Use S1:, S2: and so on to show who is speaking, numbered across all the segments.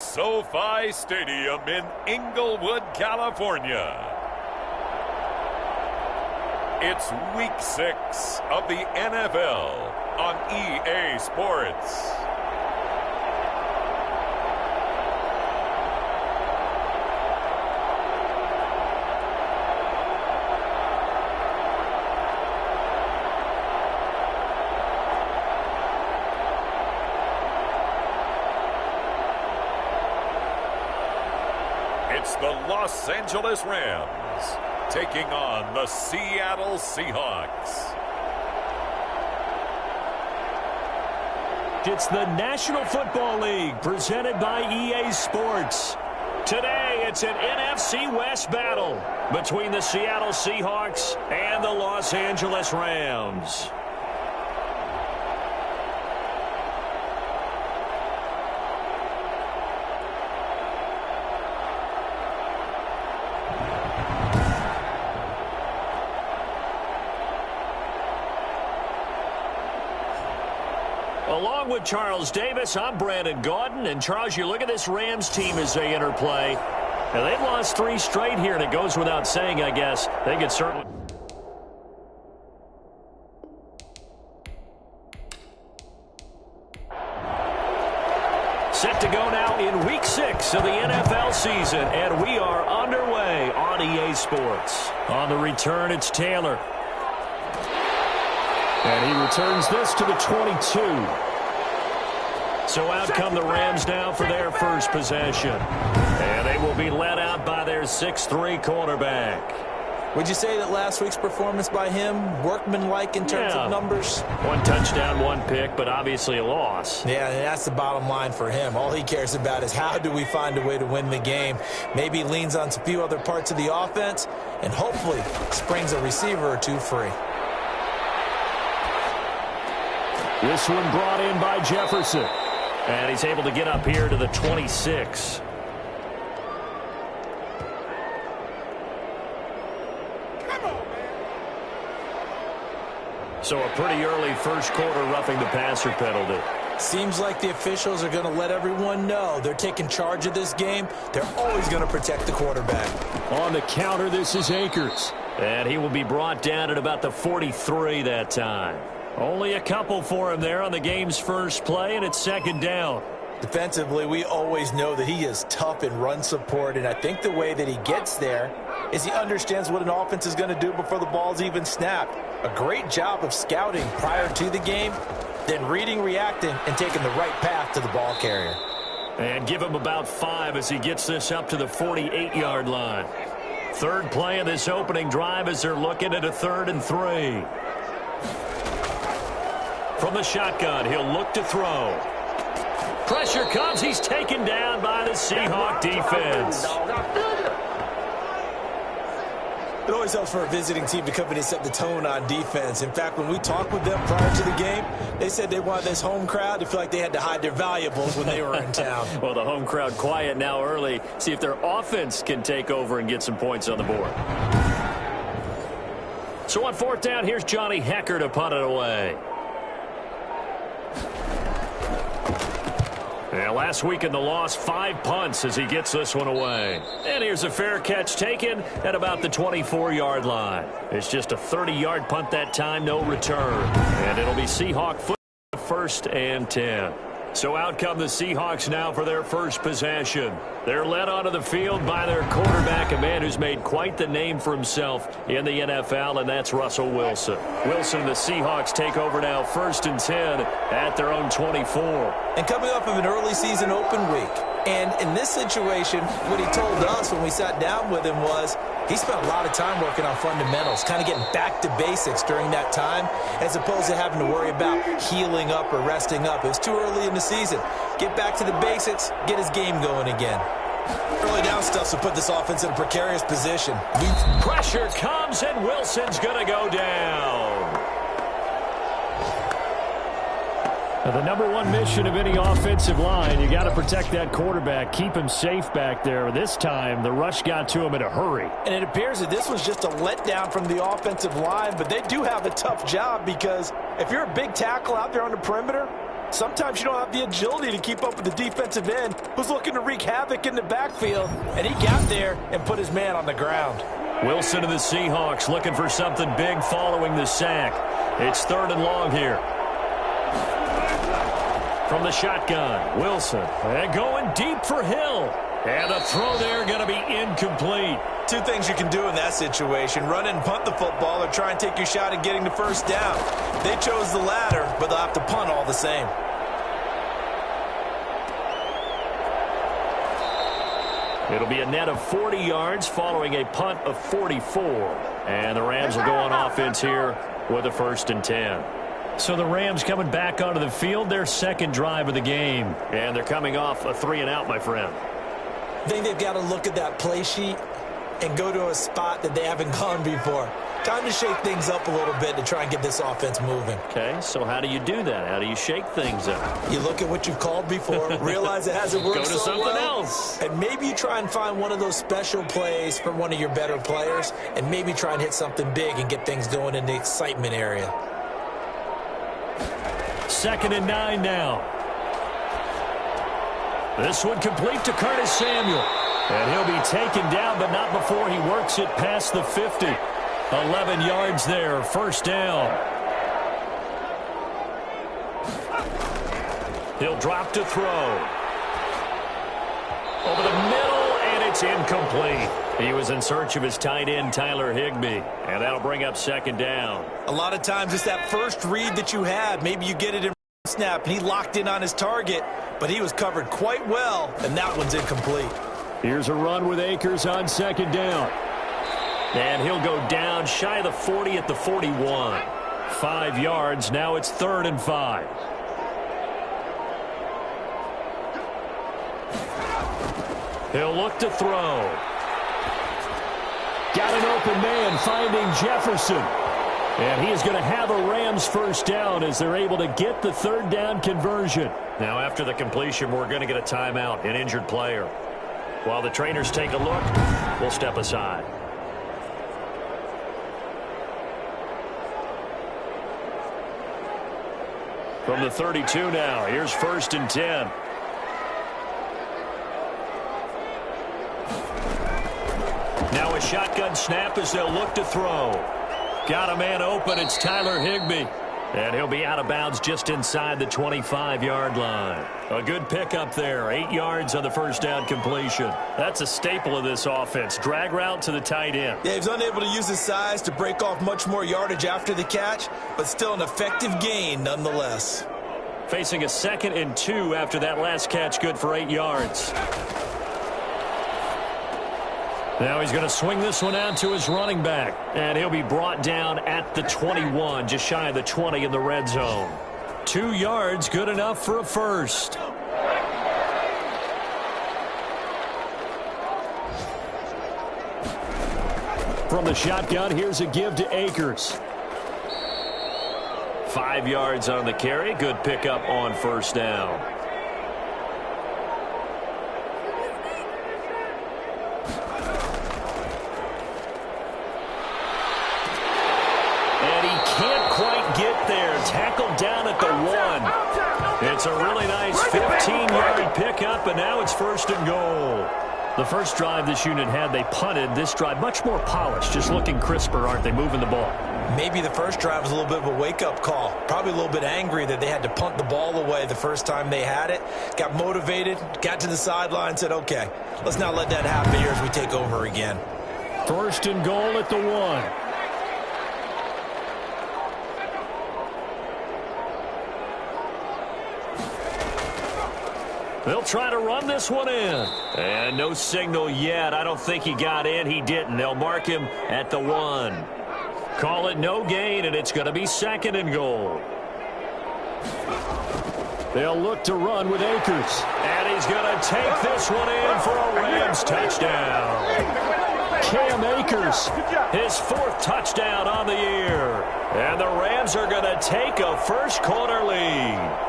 S1: SoFi Stadium in Inglewood, California. It's Week 6 of the NFL on EA Sports. It's the Los Angeles Rams taking on the Seattle Seahawks.
S2: It's the National Football League presented by EA Sports. Today, it's an NFC West battle between the Seattle Seahawks and the Los Angeles Rams. Along with Charles Davis, I'm Brandon Gaudin. And, Charles, you look at this Rams team as they interplay. And they've lost 3 straight here, and it goes without saying, I guess. They could certainly... Set to go now in Week 6 of the NFL season, and we are underway on EA Sports. On the return, it's Taylor. And he returns this to the 22. So out come the Rams now for their first possession. And they will be led out by their 6'3" quarterback.
S3: Would you say that last week's performance by him, workmanlike in terms of numbers?
S2: 1 touchdown, 1 pick, but obviously a loss.
S3: Yeah, and that's the bottom line for him. All he cares about is how do we find a way to win the game. Maybe leans on a few other parts of the offense, and hopefully springs a receiver or 2 free.
S2: This one brought in by Jefferson. And he's able to get up here to the 26. So a pretty early first quarter roughing the passer penalty.
S3: Seems like the officials are going to let everyone know they're taking charge of this game. They're always going to protect the quarterback.
S2: On the counter, this is Akers. And he will be brought down at about the 43 that time. Only a couple for him there on the game's first play, and it's 2nd down.
S3: Defensively, we always know that he is tough in run support, and I think the way that he gets there is he understands what an offense is going to do before the ball's even snapped. A great job of scouting prior to the game, then reading, reacting, and taking the right path to the ball carrier.
S2: And give him about 5 as he gets this up to the 48-yard line. Third play of this opening drive as they're looking at a 3rd and 3. From the shotgun, he'll look to throw. Pressure comes. He's taken down by the Seahawk defense.
S3: It always helps for a visiting team to come in and set the tone on defense. In fact, when we talked with them prior to the game, they said they wanted this home crowd to feel like they had to hide their valuables when they were in town.
S2: Well, the home crowd quiet now early. See if their offense can take over and get some points on the board. So on 4th down, here's Johnny Hecker to punt it away. Yeah, last week in the loss, 5 punts as he gets this one away. And here's a fair catch taken at about the 24-yard line. It's just a 30-yard punt that time, no return. And it'll be Seahawk football, 1st and 10. So out come the Seahawks now for their first possession. They're led onto the field by their quarterback, a man who's made quite the name for himself in the NFL, and that's Russell Wilson. Wilson and the Seahawks take over now 1st and 10 at their own 24.
S3: And coming off of an early season open week. And in this situation, what he told us when we sat down with him was he spent a lot of time working on fundamentals, kind of getting back to basics during that time, as opposed to having to worry about healing up or resting up. It was too early in the season. Get back to the basics, get his game going again. Early down stuff to put this offense in a precarious position.
S2: Pressure comes, and Wilson's going to go down. The number 1 mission of any offensive line, you got to protect that quarterback, keep him safe back there. This time, the rush got to him in a hurry.
S3: And it appears that this was just a letdown from the offensive line, but they do have a tough job because if you're a big tackle out there on the perimeter, Sometimes you don't have the agility to keep up with the defensive end who's looking to wreak havoc in the backfield, and he got there and put his man on the ground.
S2: Wilson of the Seahawks looking for something big following the sack. It's 3rd and long here. From the shotgun, Wilson. And going deep for Hill. And the throw there going to be incomplete.
S3: Two things you can do in that situation: run and punt the football, or try and take your shot at getting the first down. They chose the latter, but they'll have to punt all the same.
S2: It'll be a net of 40 yards following a punt of 44. And the Rams will go on offense here with a 1st and 10. So the Rams coming back onto the field, their 2nd drive of the game. And they're coming off a 3-and-out, my friend.
S3: I think they've got to look at that play sheet and go to a spot that they haven't gone before. Time to shake things up a little bit to try and get this offense moving.
S2: Okay, so how do you do that? How do you shake things up?
S3: You look at what you've called before, realize it hasn't worked
S2: so well. Go to something else.
S3: And maybe you try and find one of those special plays for one of your better players, and maybe try and hit something big and get things going in the excitement area.
S2: 2nd and 9 now. This one complete to Curtis Samuel. And he'll be taken down, but not before he works it past the 50. 11 yards there, 1st down. He'll drop to throw. Over the middle, and it's incomplete. He was in search of his tight end, Tyler Higbee, and that'll bring up 2nd down.
S3: A lot of times it's that first read that you have. Maybe you get it in snap, and he locked in on his target, but he was covered quite well, and that one's incomplete.
S2: Here's a run with Akers on 2nd down. And he'll go down shy of the 40 at the 41. 5 yards. Now it's 3rd and 5. He'll look to throw. Got an open man finding Jefferson. And he is going to have a Rams 1st down as they're able to get the 3rd down conversion. Now after the completion, we're going to get a timeout, an injured player. While the trainers take a look, we'll step aside. From the 32 now, here's 1st and 10. Now a shotgun snap as they'll look to throw. Got a man open, it's Tyler Higbee. And he'll be out of bounds just inside the 25-yard line. A good pickup there, 8 yards on the 1st down completion. That's a staple of this offense. Drag route to the tight end.
S3: Yeah, he was unable to use his size to break off much more yardage after the catch, but still an effective gain nonetheless.
S2: Facing a 2nd and 2 after that last catch, good for 8 yards. Now he's going to swing this one out to his running back. And he'll be brought down at the 21, just shy of the 20 in the red zone. 2 yards, good enough for a 1st. From the shotgun, here's a give to Akers. 5 yards on the carry. Good pickup on 1st down. Tackled down at the 1. It's a really nice 15-yard pickup, and now it's 1st and goal. The first drive this unit had, they punted. This drive, much more polished, just looking crisper, aren't they, moving the ball?
S3: Maybe the first drive was a little bit of a wake-up call. Probably a little bit angry that they had to punt the ball away the first time they had it. Got motivated, got to the sideline, said, okay, let's not let that happen here as we take over again.
S2: 1st and goal at the 1. They'll try to run this one in. And no signal yet. I don't think he got in. He didn't. They'll mark him at the 1. Call it no gain, and it's going to be 2nd and goal. They'll look to run with Akers. And he's going to take this one in for a Rams touchdown. Cam Akers, his 4th touchdown on the year. And the Rams are going to take a first-quarter lead.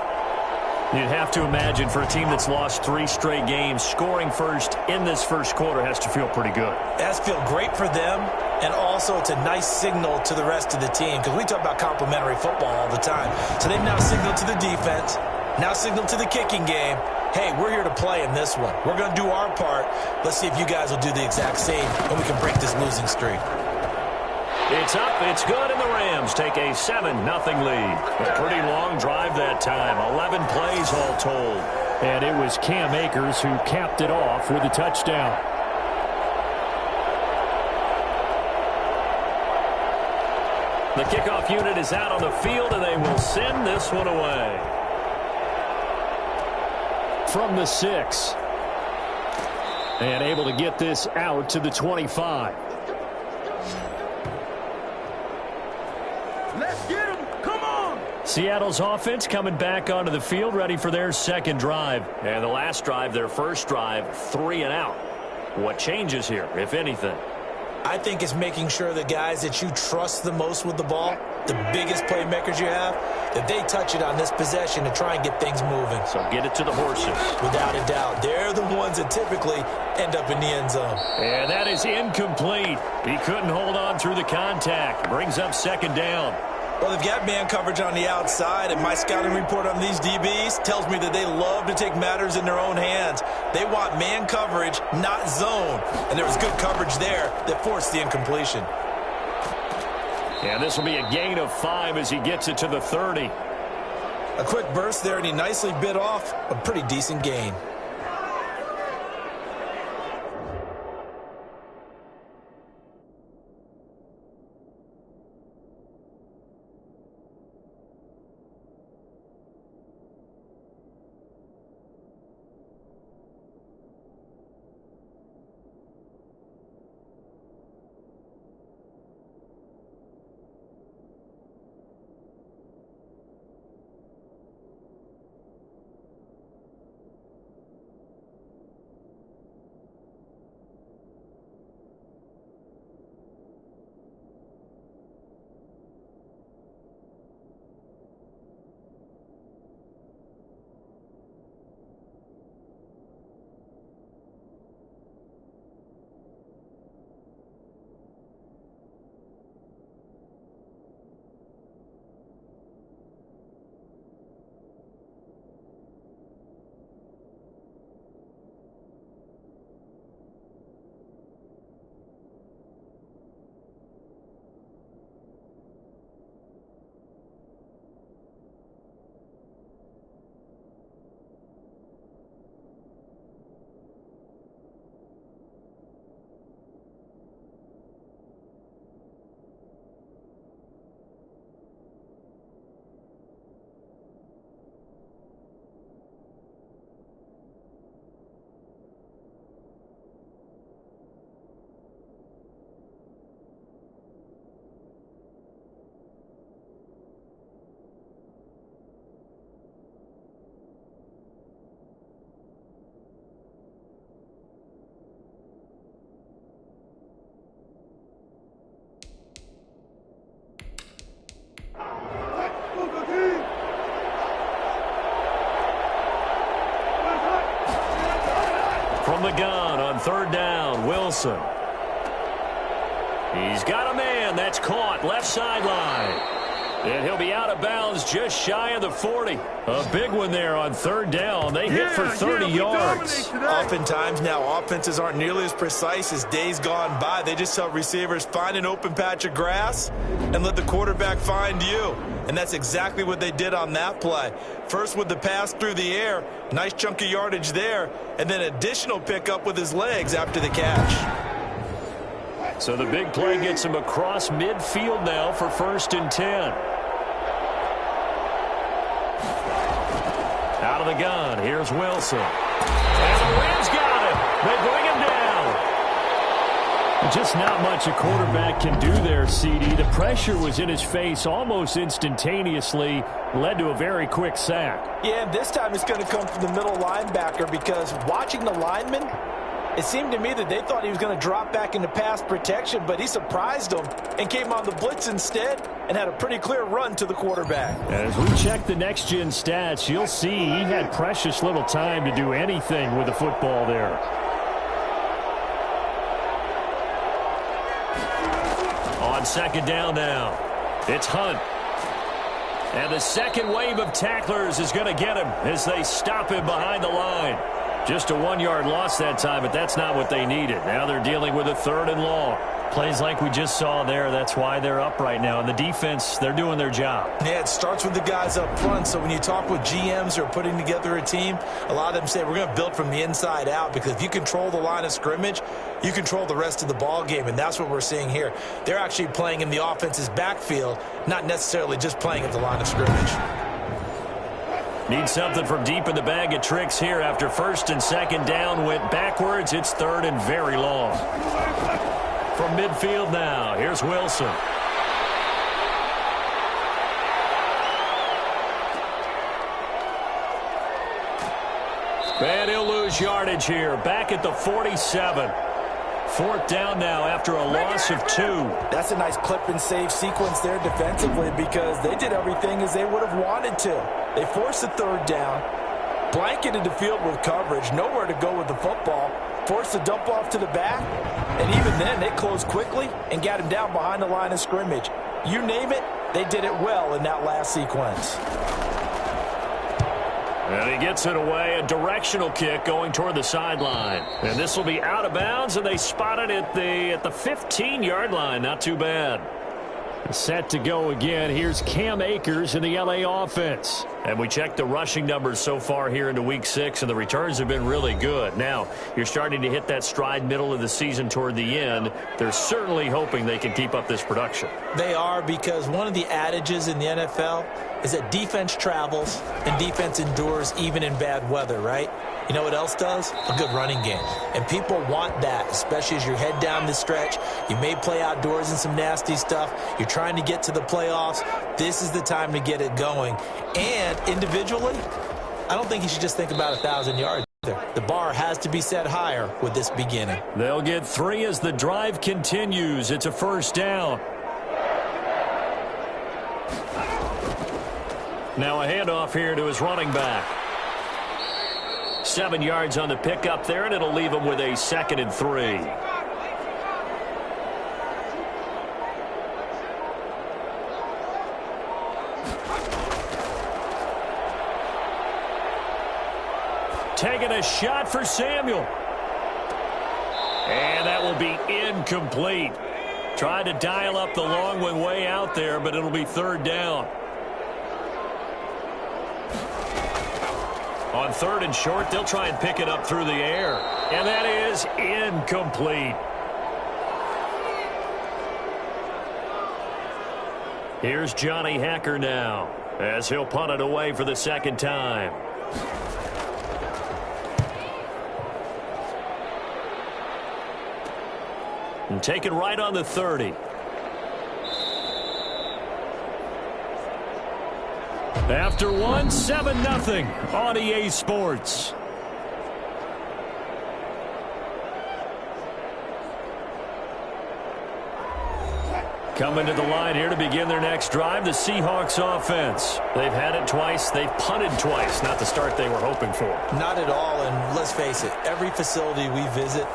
S2: You'd have to imagine for a team that's lost 3 straight games, scoring first in this first quarter has to feel pretty good.
S3: It has to feel great for them, and also it's a nice signal to the rest of the team, because we talk about complimentary football all the time. So they've now signaled to the defense, Now signal to the kicking game. Hey, we're here to play in this one. We're going to do our part. Let's see if you guys will do the exact same, and we can break this losing streak.
S2: It's up, it's good, and the Rams take a 7-0 lead. A pretty long drive that time, 11 plays all told.
S4: And it was Cam Akers who capped it off with a touchdown.
S2: The kickoff unit is out on the field, and they will send this one away.
S4: From the 6. And able to get this out to the 25.
S5: Let's get him. Come on.
S2: Seattle's offense coming back onto the field, ready for their second drive. And the last drive, their first drive, 3 and out. What changes here, if anything?
S3: I think it's making sure the guys that you trust the most with the ball, the biggest playmakers you have, that they touch it on this possession to try and get things moving.
S2: So get it to the horses.
S3: Without a doubt. They're the ones that typically end up in the end zone.
S2: And that is incomplete. He couldn't hold on through the contact. Brings up second down.
S3: Well, they've got man coverage on the outside, and my scouting report on these DBs tells me that they love to take matters in their own hands. They want man coverage, not zone. And there was good coverage there that forced the incompletion.
S2: And this will be a gain of 5 as he gets it to the 30.
S3: A quick burst there, and he nicely bit off a pretty decent gain.
S2: From the gun on third down, Wilson. He's got a man. That's caught. Left sideline. And he'll be out of bounds just shy of the 40. A big one there on third down. They hit for 30 yards.
S3: Oftentimes now offenses aren't nearly as precise as days gone by. They just tell receivers, find an open patch of grass and let the quarterback find you. And that's exactly what they did on that play. First with the pass through the air, nice chunk of yardage there, and then additional pickup with his legs after the catch.
S2: So the big play gets him across midfield now for 1st and 10. Out of the gun, here's Wilson. And the Rams got him. They bring him down.
S4: Just not much a quarterback can do there, CD. The pressure was in his face almost instantaneously, led to a very quick sack.
S3: Yeah, and this time it's going to come from the middle linebacker because watching the lineman, it seemed to me that they thought he was going to drop back into pass protection, but he surprised them and came on the blitz instead and had a pretty clear run to the quarterback.
S4: As we check the next-gen stats, you'll see he had precious little time to do anything with the football there. On second down now, it's Hunt.
S2: And the second wave of tacklers is going to get him as they stop him behind the line. Just a 1-yard loss that time, but that's not what they needed. Now they're dealing with a 3rd and long.
S4: Plays like we just saw there, that's why they're up right now. And the defense, they're doing their job.
S3: Yeah, it starts with the guys up front. So when you talk with GMs who are putting together a team, a lot of them say we're going to build from the inside out, because if you control the line of scrimmage, you control the rest of the ball game, and that's what we're seeing here. They're actually playing in the offense's backfield, not necessarily just playing at the line of scrimmage.
S2: Need something from deep in the bag of tricks here after 1st and 2nd down went backwards. It's 3rd and very long. From midfield now, here's Wilson. And he'll lose yardage here. Back at the 47. 4th down now after a loss of 2.
S3: That's a nice clip and save sequence there defensively, because they did everything as they would have wanted to. They forced the 3rd down, blanketed the field with coverage, nowhere to go with the football, forced the dump off to the back, and even then they closed quickly and got him down behind the line of scrimmage. You name it, they did it well in that last sequence.
S2: And he gets it away, a directional kick going toward the sideline. And this will be out of bounds, and they spot it at the 15-yard line. Not too bad.
S4: Set to go again. Here's Cam Akers in the L.A. offense.
S2: And we checked the rushing numbers so far here into Week 6, and the returns have been really good. Now, you're starting to hit that stride middle of the season toward the end. They're certainly hoping they can keep up this production.
S3: They are, because one of the adages in the NFL is that defense travels and defense endures even in bad weather, right? You know what else does? A good running game. And people want that, especially as you head down the stretch. You may play outdoors in some nasty stuff. You're trying to get to the playoffs. This is the time to get it going. And individually, I don't think you should just think about 1,000 yards either. The bar has to be set higher with this beginning.
S2: They'll get 3 as the drive continues. It's a 1st down. Now a handoff here to his running back. 7 yards on the pickup there, and it'll leave him with a 2nd and 3. Taking a shot for Samuel. And that will be incomplete. Tried to dial up the long one way out there, but it'll be 3rd down. On 3rd and short, they'll try and pick it up through the air. And that is incomplete. Here's Johnny Hacker now, as he'll punt it away for the 2nd time. And taken right on the 30. After 1, 7-0 on EA Sports. Coming to the line here to begin their next drive, the Seahawks offense. They've had it twice. They've punted twice. Not the start they were hoping for.
S3: Not at all, and let's face it, every facility we visit,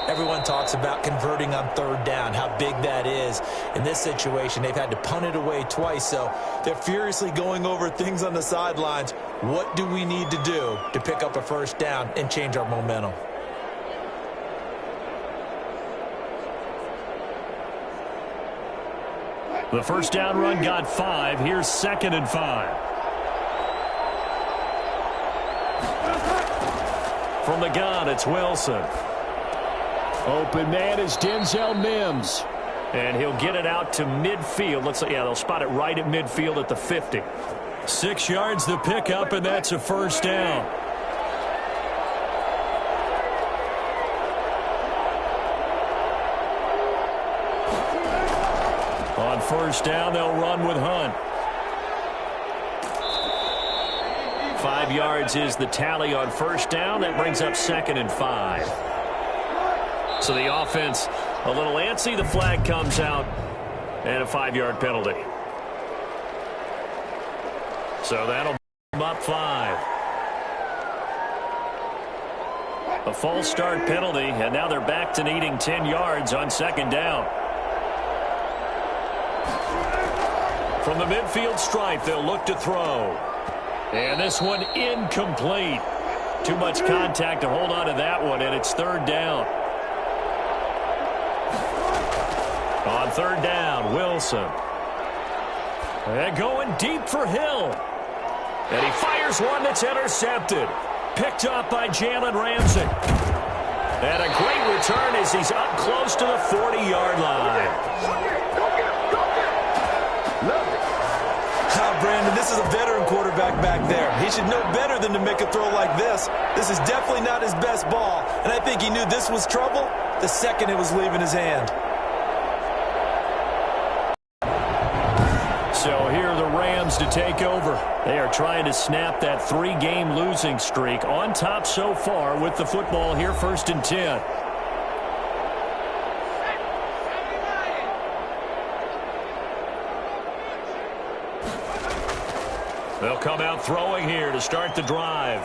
S3: everyone talks about converting on 3rd down, how big that is. In this situation, they've had to punt it away twice, so they're furiously going over things on the sidelines. What do we need to do to pick up a 1st down and change our momentum?
S2: The 1st down run got 5. Here's 2nd and 5. From the gun, it's Wilson.
S4: Open man is Denzel Mims.
S2: And he'll get it out to midfield. Looks like, yeah, they'll spot it right at midfield at the 50. 6 yards the pickup, and that's a 1st down. On 1st down, they'll run with Hunt. 5 yards is the tally on 1st down. That brings up 2nd and 5. So the offense a little antsy. The flag comes out, and a 5-yard penalty. So that'll bring them up 5. A false start penalty, and now they're back to needing 10 yards on 2nd down. From the midfield stripe, they'll look to throw. And this one incomplete. Too much contact to hold on to that one, and it's third down. On third down, Wilson. And going deep for Hill. And he fires one that's intercepted. Picked up by Jalen Ramsey. And a great return as he's up close to the 40-yard line.
S3: Brandon, this is a veteran quarterback back there. He should know better than to make a throw like this. This is definitely not his best ball, and I think he knew this was trouble the second it was leaving his hand.
S2: So here are the Rams to take over. They are trying to snap that 3-game losing streak on top so far with the football here, 1st and 10. They'll come out throwing here to start the drive.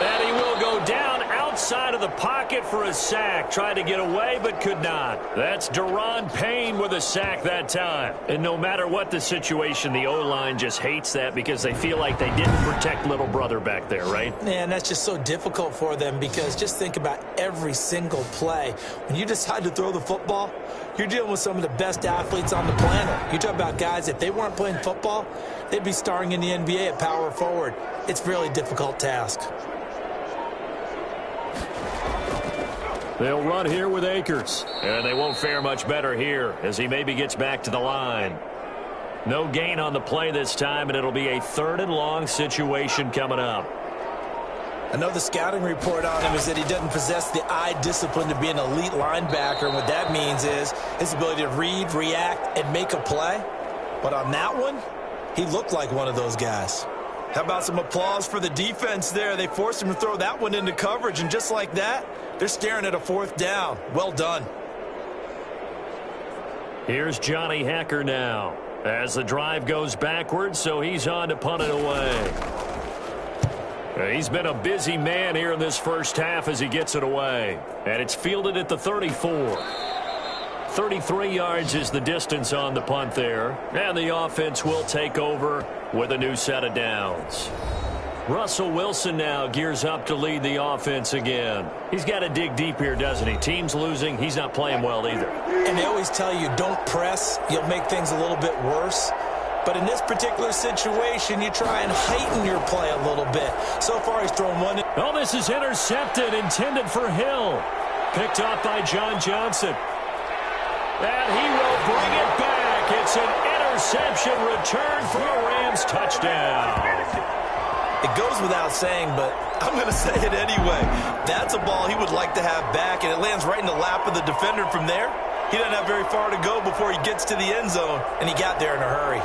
S2: And he will go down outside of the pocket for a sack. Tried to get away, but could not. That's Daron Payne with a sack that time. And no matter what the situation, the O-line just hates that because they feel like they didn't protect little brother back there, right?
S3: Man, that's just so difficult for them because just think about every single play. When you decide to throw the football, you're dealing with some of the best athletes on the planet. You talk about guys, if they weren't playing football, they'd be starring in the NBA at power forward. It's a really difficult task.
S2: They'll run here with Akers. And they won't fare much better here as he maybe gets back to the line. No gain on the play this time, and it'll be a 3rd and long situation coming up.
S3: Another scouting report on him is that he doesn't possess the eye discipline to be an elite linebacker. And what that means is his ability to read, react, and make a play. But on that one, he looked like one of those guys. How about some applause for the defense there? They forced him to throw that one into coverage, and just like that, they're staring at a 4th down. Well done.
S2: Here's Johnny Hacker now as the drive goes backwards, so he's on to punt it away. He's been a busy man here in this first half as he gets it away. And it's fielded at the 34. 33 yards is the distance on the punt there. And the offense will take over with a new set of downs. Russell Wilson now gears up to lead the offense again. He's got to dig deep here, doesn't he? Team's losing. He's not playing well either.
S3: And they always tell you, don't press. You'll make things a little bit worse. But in this particular situation, you try and heighten your play a little bit. So far, he's thrown one.
S2: Oh, this is intercepted, intended for Hill. Picked up by John Johnson. And he will bring it back. It's an interception return for a Rams touchdown.
S3: It goes without saying, but I'm going to say it anyway. That's a ball he would like to have back, and it lands right in the lap of the defender from there. He doesn't have very far to go before he gets to the end zone, and he got there in a hurry.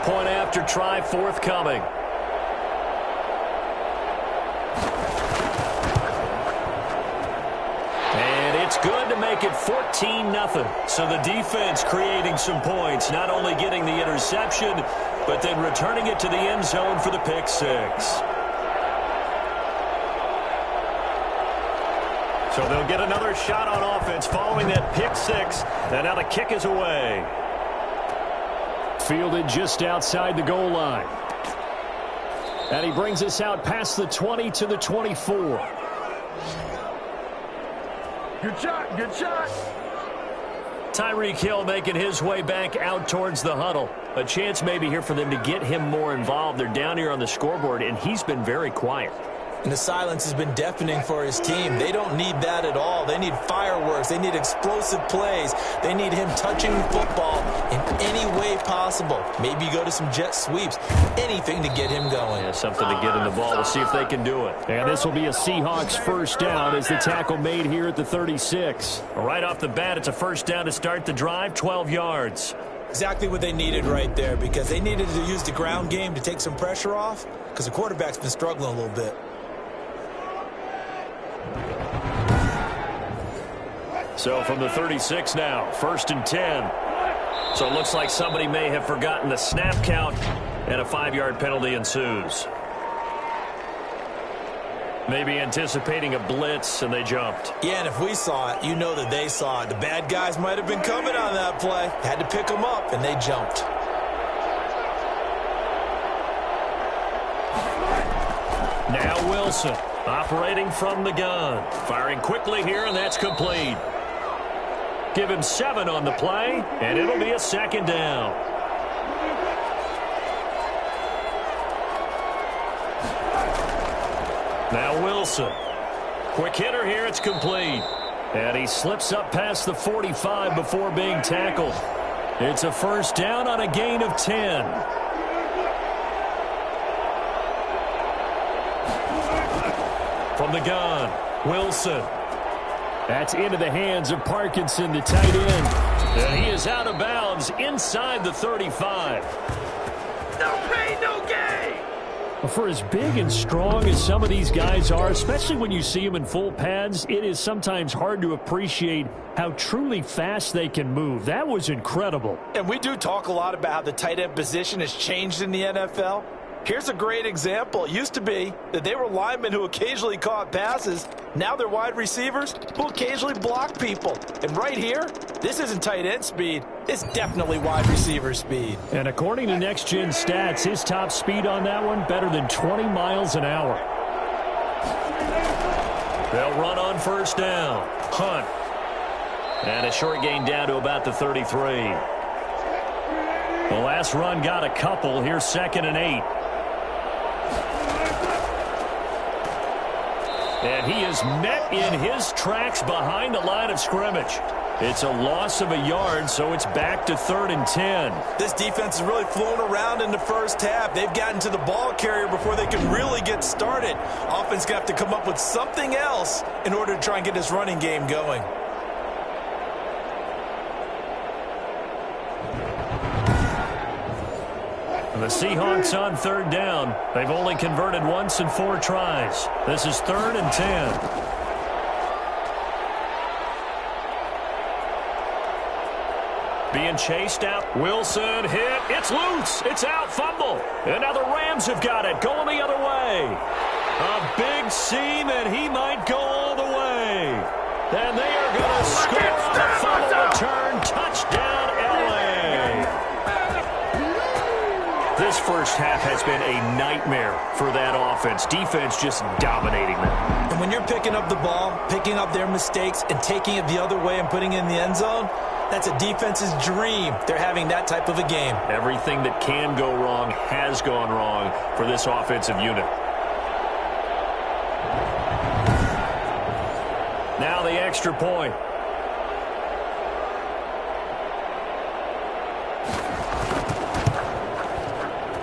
S2: Point after try forthcoming. And it's good to make it 14-0. So the defense creating some points, not only getting the interception, but then returning it to the end zone for the pick six. So they'll get another shot on offense following that pick six. And now the kick is away.
S4: Fielded just outside the goal line. And he brings us out past the 20 to the 24.
S5: Good shot, good shot.
S2: Tyreek Hill making his way back out towards the huddle. A chance maybe here for them to get him more involved. They're down here on the scoreboard, and he's been very quiet.
S3: And the silence has been deafening for his team. They don't need that at all. They need fireworks. They need explosive plays. They need him touching the football in any way possible. Maybe go to some jet sweeps. Anything to get him going.
S2: Yeah, something to get in the ball. We'll see if they can do it.
S4: And this will be a Seahawks first down as the tackle made here at the 36.
S2: Right off the bat, it's a first down to start the drive, 12 yards.
S3: Exactly what they needed right there, because they needed to use the ground game to take some pressure off, because the quarterback's been struggling a little bit.
S2: So from the 36 now, 1st and 10. So it looks like somebody may have forgotten the snap count, and a 5-yard penalty ensues. Maybe anticipating a blitz, and they jumped.
S3: Yeah, and if we saw it, you know that they saw it. The bad guys might have been coming on that play. Had to pick them up, and they jumped.
S2: Now Wilson, operating from the gun. Firing quickly here, and that's complete. Give him 7 on the play, and it'll be a second down. Now Wilson. Quick hitter here, it's complete. And he slips up past the 45 before being tackled. It's a first down on a gain of 10. From the gun, Wilson. That's into the hands of Parkinson, the tight end. And he is out of bounds inside the 35.
S5: No pain, no gain.
S4: For as big and strong as some of these guys are, especially when you see them in full pads, it is sometimes hard to appreciate how truly fast they can move. That was incredible.
S3: And we do talk a lot about how the tight end position has changed in the NFL. Here's a great example. It used to be that they were linemen who occasionally caught passes. Now they're wide receivers who occasionally block people. And right here, this isn't tight end speed. It's definitely wide receiver speed.
S4: And according to Next Gen Stats, his top speed on that one, better than 20 miles an hour.
S2: They'll run on first down. Hunt. And a short gain down to about the 33. The last run got a couple. Here's 2nd and 8. And he is met in his tracks behind the line of scrimmage. It's a loss of a yard, so it's back to 3rd and 10.
S3: This defense is really flown around in the first half. They've gotten to the ball carrier before they can really get started. Offense going to have to come up with something else in order to try and get this running game going.
S2: The Seahawks on 3rd down. They've only converted once in 4 tries. This is 3rd and 10. Being chased out. Wilson hit. It's loose. It's out. Fumble. And now the Rams have got it. Going the other way. A big seam, and he might go all the way. And they are going to score on a fumble return. Touchdown, L.A. This first half has been a nightmare for that offense. Defense just dominating them.
S3: And when you're picking up the ball, picking up their mistakes, and taking it the other way and putting it in the end zone, that's a defense's dream. They're having that type of a game.
S2: Everything that can go wrong has gone wrong for this offensive unit. Now the extra point.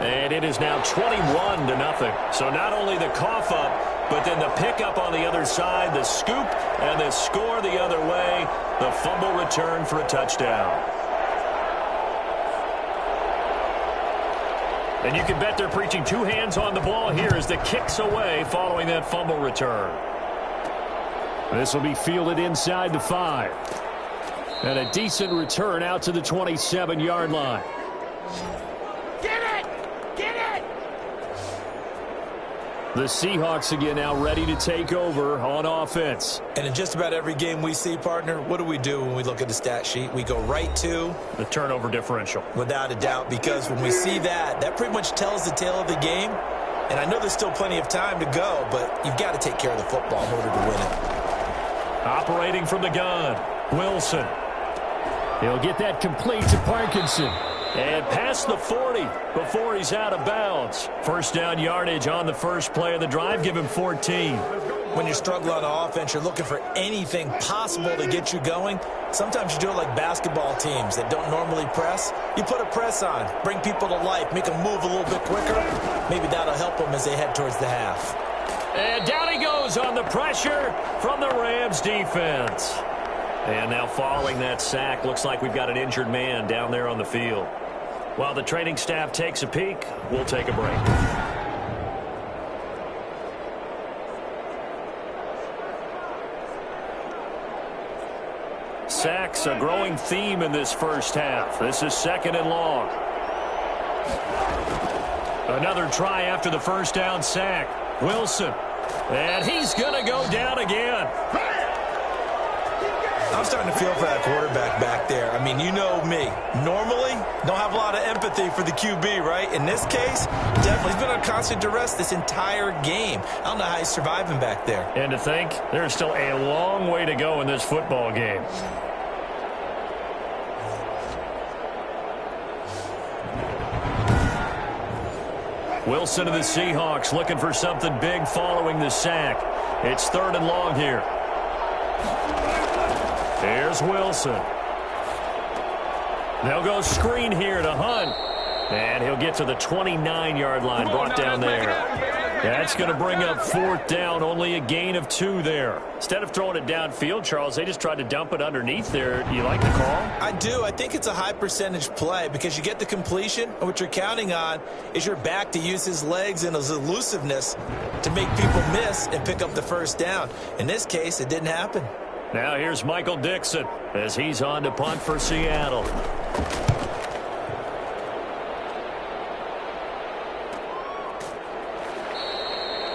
S2: And it is now 21-0. So not only the cough up, but then the pickup on the other side, the scoop, and the score the other way. The fumble return for a touchdown. And you can bet they're preaching 2 hands on the ball here as the kick's away following that fumble return.
S4: This will be fielded inside the 5. And a decent return out to the 27-yard line. The Seahawks again now ready to take over on offense.
S3: And in just about every game we see, partner, what do we do when we look at the stat sheet? We go right to
S2: the turnover differential.
S3: Without a doubt, because when we see that, that pretty much tells the tale of the game. And I know there's still plenty of time to go, but you've got to take care of the football in order to win it.
S2: Operating from the gun, Wilson.
S4: He'll get that complete to Parkinson.
S2: And past the 40 before he's out of bounds. First down yardage on the first play of the drive. Give him 14.
S3: When you're struggling on offense, you're looking for anything possible to get you going. Sometimes you do it like basketball teams that don't normally press. You put a press on, bring people to life, make them move a little bit quicker. Maybe that'll help them as they head towards the half.
S2: And down he goes on the pressure from the Rams defense. And now following that sack, looks like we've got an injured man down there on the field. While the training staff takes a peek, we'll take a break. Sacks, a growing theme in this first half. This is 2nd and long. Another try after the first down sack. Wilson And he's going to go down again.
S3: I'm starting to feel for that quarterback back there. I mean, you know me. Normally, don't have a lot of empathy for the QB, right? In this case, definitely. He's been under constant duress this entire game. I don't know how he's surviving back there.
S2: And to think, there's still a long way to go in this football game. Wilson of the Seahawks looking for something big following the sack. It's 3rd and long here. Here's Wilson. They'll go screen here to Hunt. And he'll get to the 29-yard line, brought down there. That's going to bring up 4th down, only a gain of 2 there. Instead of throwing it downfield, Charles, they just tried to dump it underneath there. Do you like the call?
S3: I do. I think it's a high percentage play because you get the completion, and what you're counting on is your back to use his legs and his elusiveness to make people miss and pick up the 1st down. In this case, it didn't happen.
S2: Now here's Michael Dixon as he's on to punt for Seattle.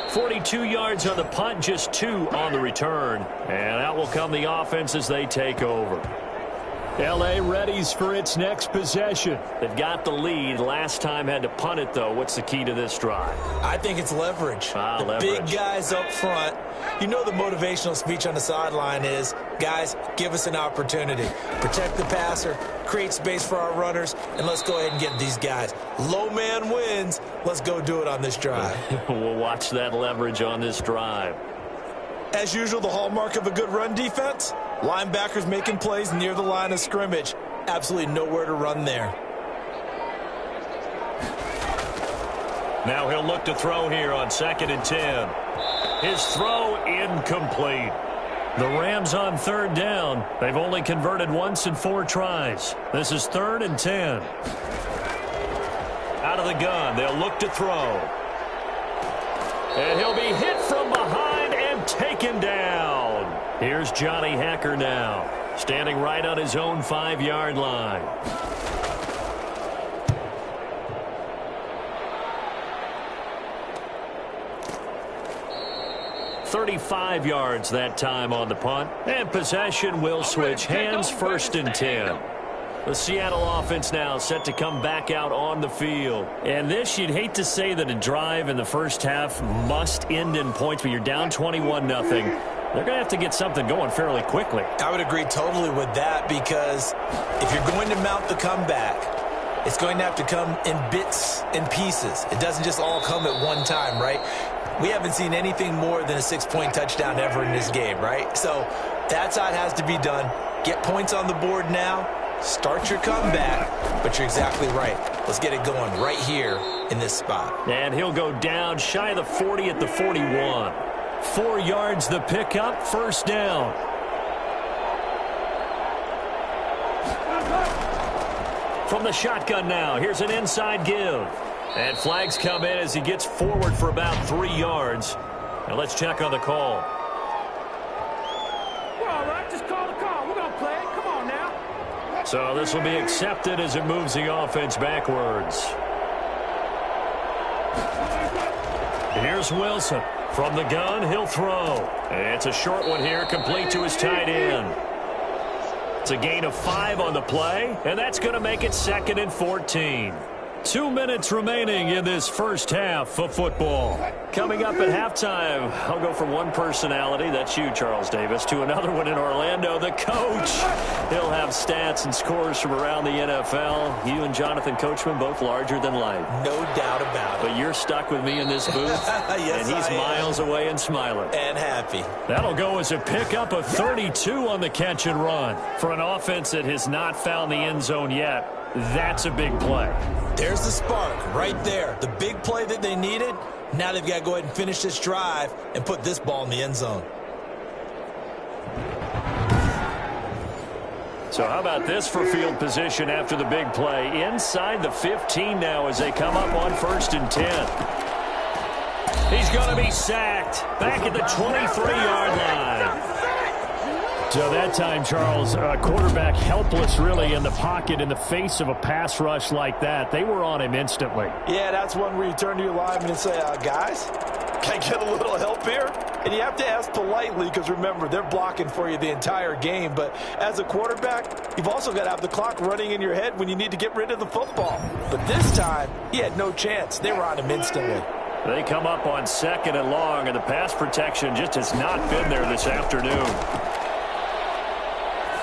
S2: .42 yards on the punt, just 2 on the return. And out will come the offense as they take over.
S4: L.A. readies for its next possession.
S2: They've got the lead. Last time had to punt it, though. What's the key to this drive?
S3: I think it's leverage.
S2: Leverage.
S3: Big guys up front. You know the motivational speech on the sideline is, guys, give us an opportunity. Protect the passer, create space for our runners, and let's go ahead and get these guys. Low man wins. Let's go do it on this drive.
S2: We'll watch that leverage on this drive.
S3: As usual, the hallmark of a good run defense, linebackers making plays near the line of scrimmage. Absolutely nowhere to run there.
S2: Now he'll look to throw here on 2nd and 10. His throw incomplete. The Rams on 3rd down. They've only converted once in 4 tries. This is 3rd and 10. Out of the gun, they'll look to throw. And he'll be hit from behind and taken down. Here's Johnny Hacker now, standing right on his own 5-yard line. 35 yards that time on the punt. And possession will switch hands, 1st and 10. The Seattle offense now set to come back out on the field. And this, you'd hate to say that a drive in the first half must end in points, but you're down 21-0. They're going to have to get something going fairly quickly.
S3: I would agree totally with that because if you're going to mount the comeback, it's going to have to come in bits and pieces. It doesn't just all come at one time, right? We haven't seen anything more than a 6-point touchdown ever in this game, right? So that's how it has to be done. Get points on the board now. Start your comeback. But you're exactly right. Let's get it going right here in this spot.
S2: And he'll go down shy of the 40 at the 41. 4 yards the pickup, 1st down. From the shotgun now, here's an inside give. And flags come in as he gets forward for about 3 yards. Now let's check on the call.
S5: We're all right. Just call the call. We're going to play it. Come on now.
S2: So this will be accepted as it moves the offense backwards. Here's Wilson. From the gun, he'll throw. It's a short one here, complete to his tight end. It's a gain of 5 on the play, and that's going to make it 2nd and 14. 2 minutes remaining in this first half of football. Coming up at halftime, I'll go from one personality, that's you, Charles Davis, to another one in Orlando, the coach. He'll have stats and scores from around the NFL. You and Jonathan Coachman, both larger than life.
S3: No doubt about it.
S2: But you're stuck with me in this booth,
S3: yes,
S2: and he's miles away and smiling.
S3: And happy.
S2: That'll go as a pickup of 32 on the catch and run. For an offense that has not found the end zone yet, that's a big play.
S3: There's the spark right there. The big play that they needed. Now they've got to go ahead and finish this drive and put this ball in the end zone.
S2: So how about this for field position after the big play? Inside the 15 now as they come up on 1st and 10. He's going to be sacked back at the 23-yard line.
S4: So that time, Charles, quarterback helpless really in the pocket in the face of a pass rush like that. They were on him instantly.
S3: Yeah, that's one where you turn to your lineman and say, guys, Can I get a little help here? And you have to ask politely because, remember, they're blocking for you the entire game. But as a quarterback, you've also got to have the clock running in your head when you need to get rid of the football. But this time, he had no chance. They were on him instantly.
S2: They come up on 2nd and long, and the pass protection just has not been there this afternoon.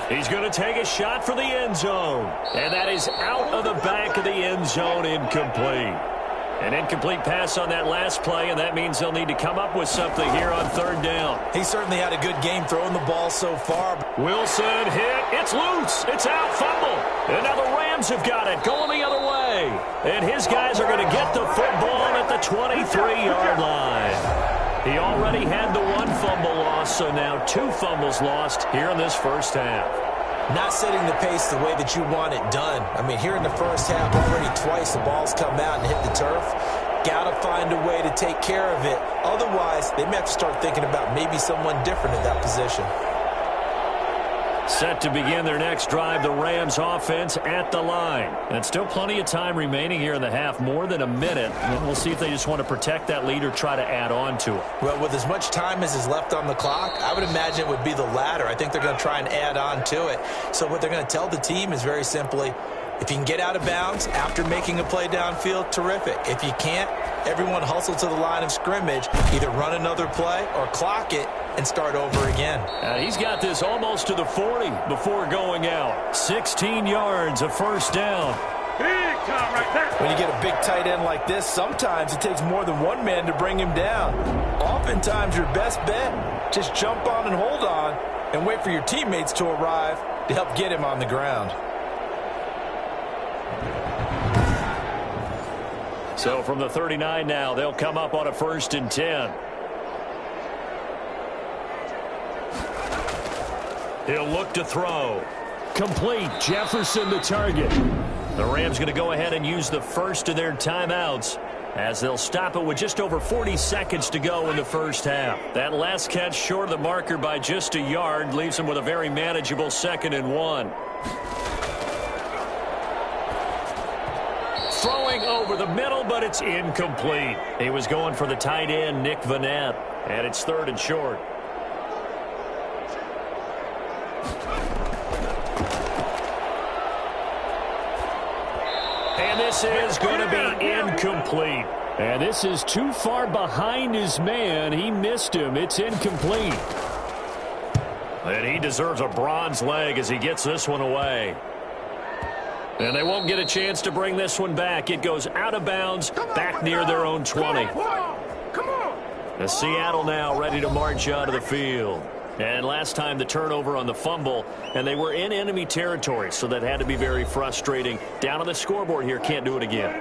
S2: He's going to take a shot for the end zone. And that is out of the back of the end zone, incomplete. An incomplete pass on that last play, and that means they'll need to come up with something here on 3rd down.
S3: He certainly had a good game throwing the ball so far.
S2: Wilson hit. It's loose. It's out. Fumble. And now the Rams have got it going the other way. And his guys are going to get the football at the 23-yard line. He already had the 1 fumble loss, so now 2 fumbles lost here in this first half.
S3: Not setting the pace the way that you want it done. I mean, here in the first half, already twice the ball's come out and hit the turf. Got to find a way to take care of it. Otherwise, they may have to start thinking about maybe someone different at that position.
S2: Set to begin their next drive, the Rams offense at the line. And still plenty of time remaining here in the half, more than a minute. And we'll see if they just want to protect that lead or try to add on to it.
S3: Well, with as much time as is left on the clock, I would imagine it would be the latter. I think they're going to try and add on to it. So what they're going to tell the team is very simply, if you can get out of bounds after making a play downfield, terrific. If you can't, everyone hustle to the line of scrimmage, either run another play or clock it and start over again.
S2: He's got this almost to the 40 before going out. 16 yards, a first down.
S5: Big time right there.
S3: When you get a big tight end like this, sometimes it takes more than one man to bring him down. Oftentimes, your best bet, just jump on and hold on and wait for your teammates to arrive to help get him on the ground.
S2: So from the 39 now, they'll come up on a 1st and 10. He'll look to throw.
S4: Complete. Jefferson the target.
S2: The Rams going to go ahead and use the first of their timeouts as they'll stop it with just over 40 seconds to go in the first half. That last catch short of the marker by just a yard leaves them with a very manageable 2nd and 1. Throwing over the middle, but it's incomplete. He was going for the tight end, Nick Vanette, and it's 3rd and short. And this is going to be incomplete.
S4: And this is too far behind his man. He missed him. It's incomplete.
S2: And he deserves a bronze leg as he gets this one away. And they won't get a chance to bring this one back. It goes out of bounds, back near their own 20.
S5: Come on.
S2: The Seattle now ready to march out of the field. And last time the turnover on the fumble, and they were in enemy territory, so that had to be very frustrating. Down on the scoreboard here, can't do it again.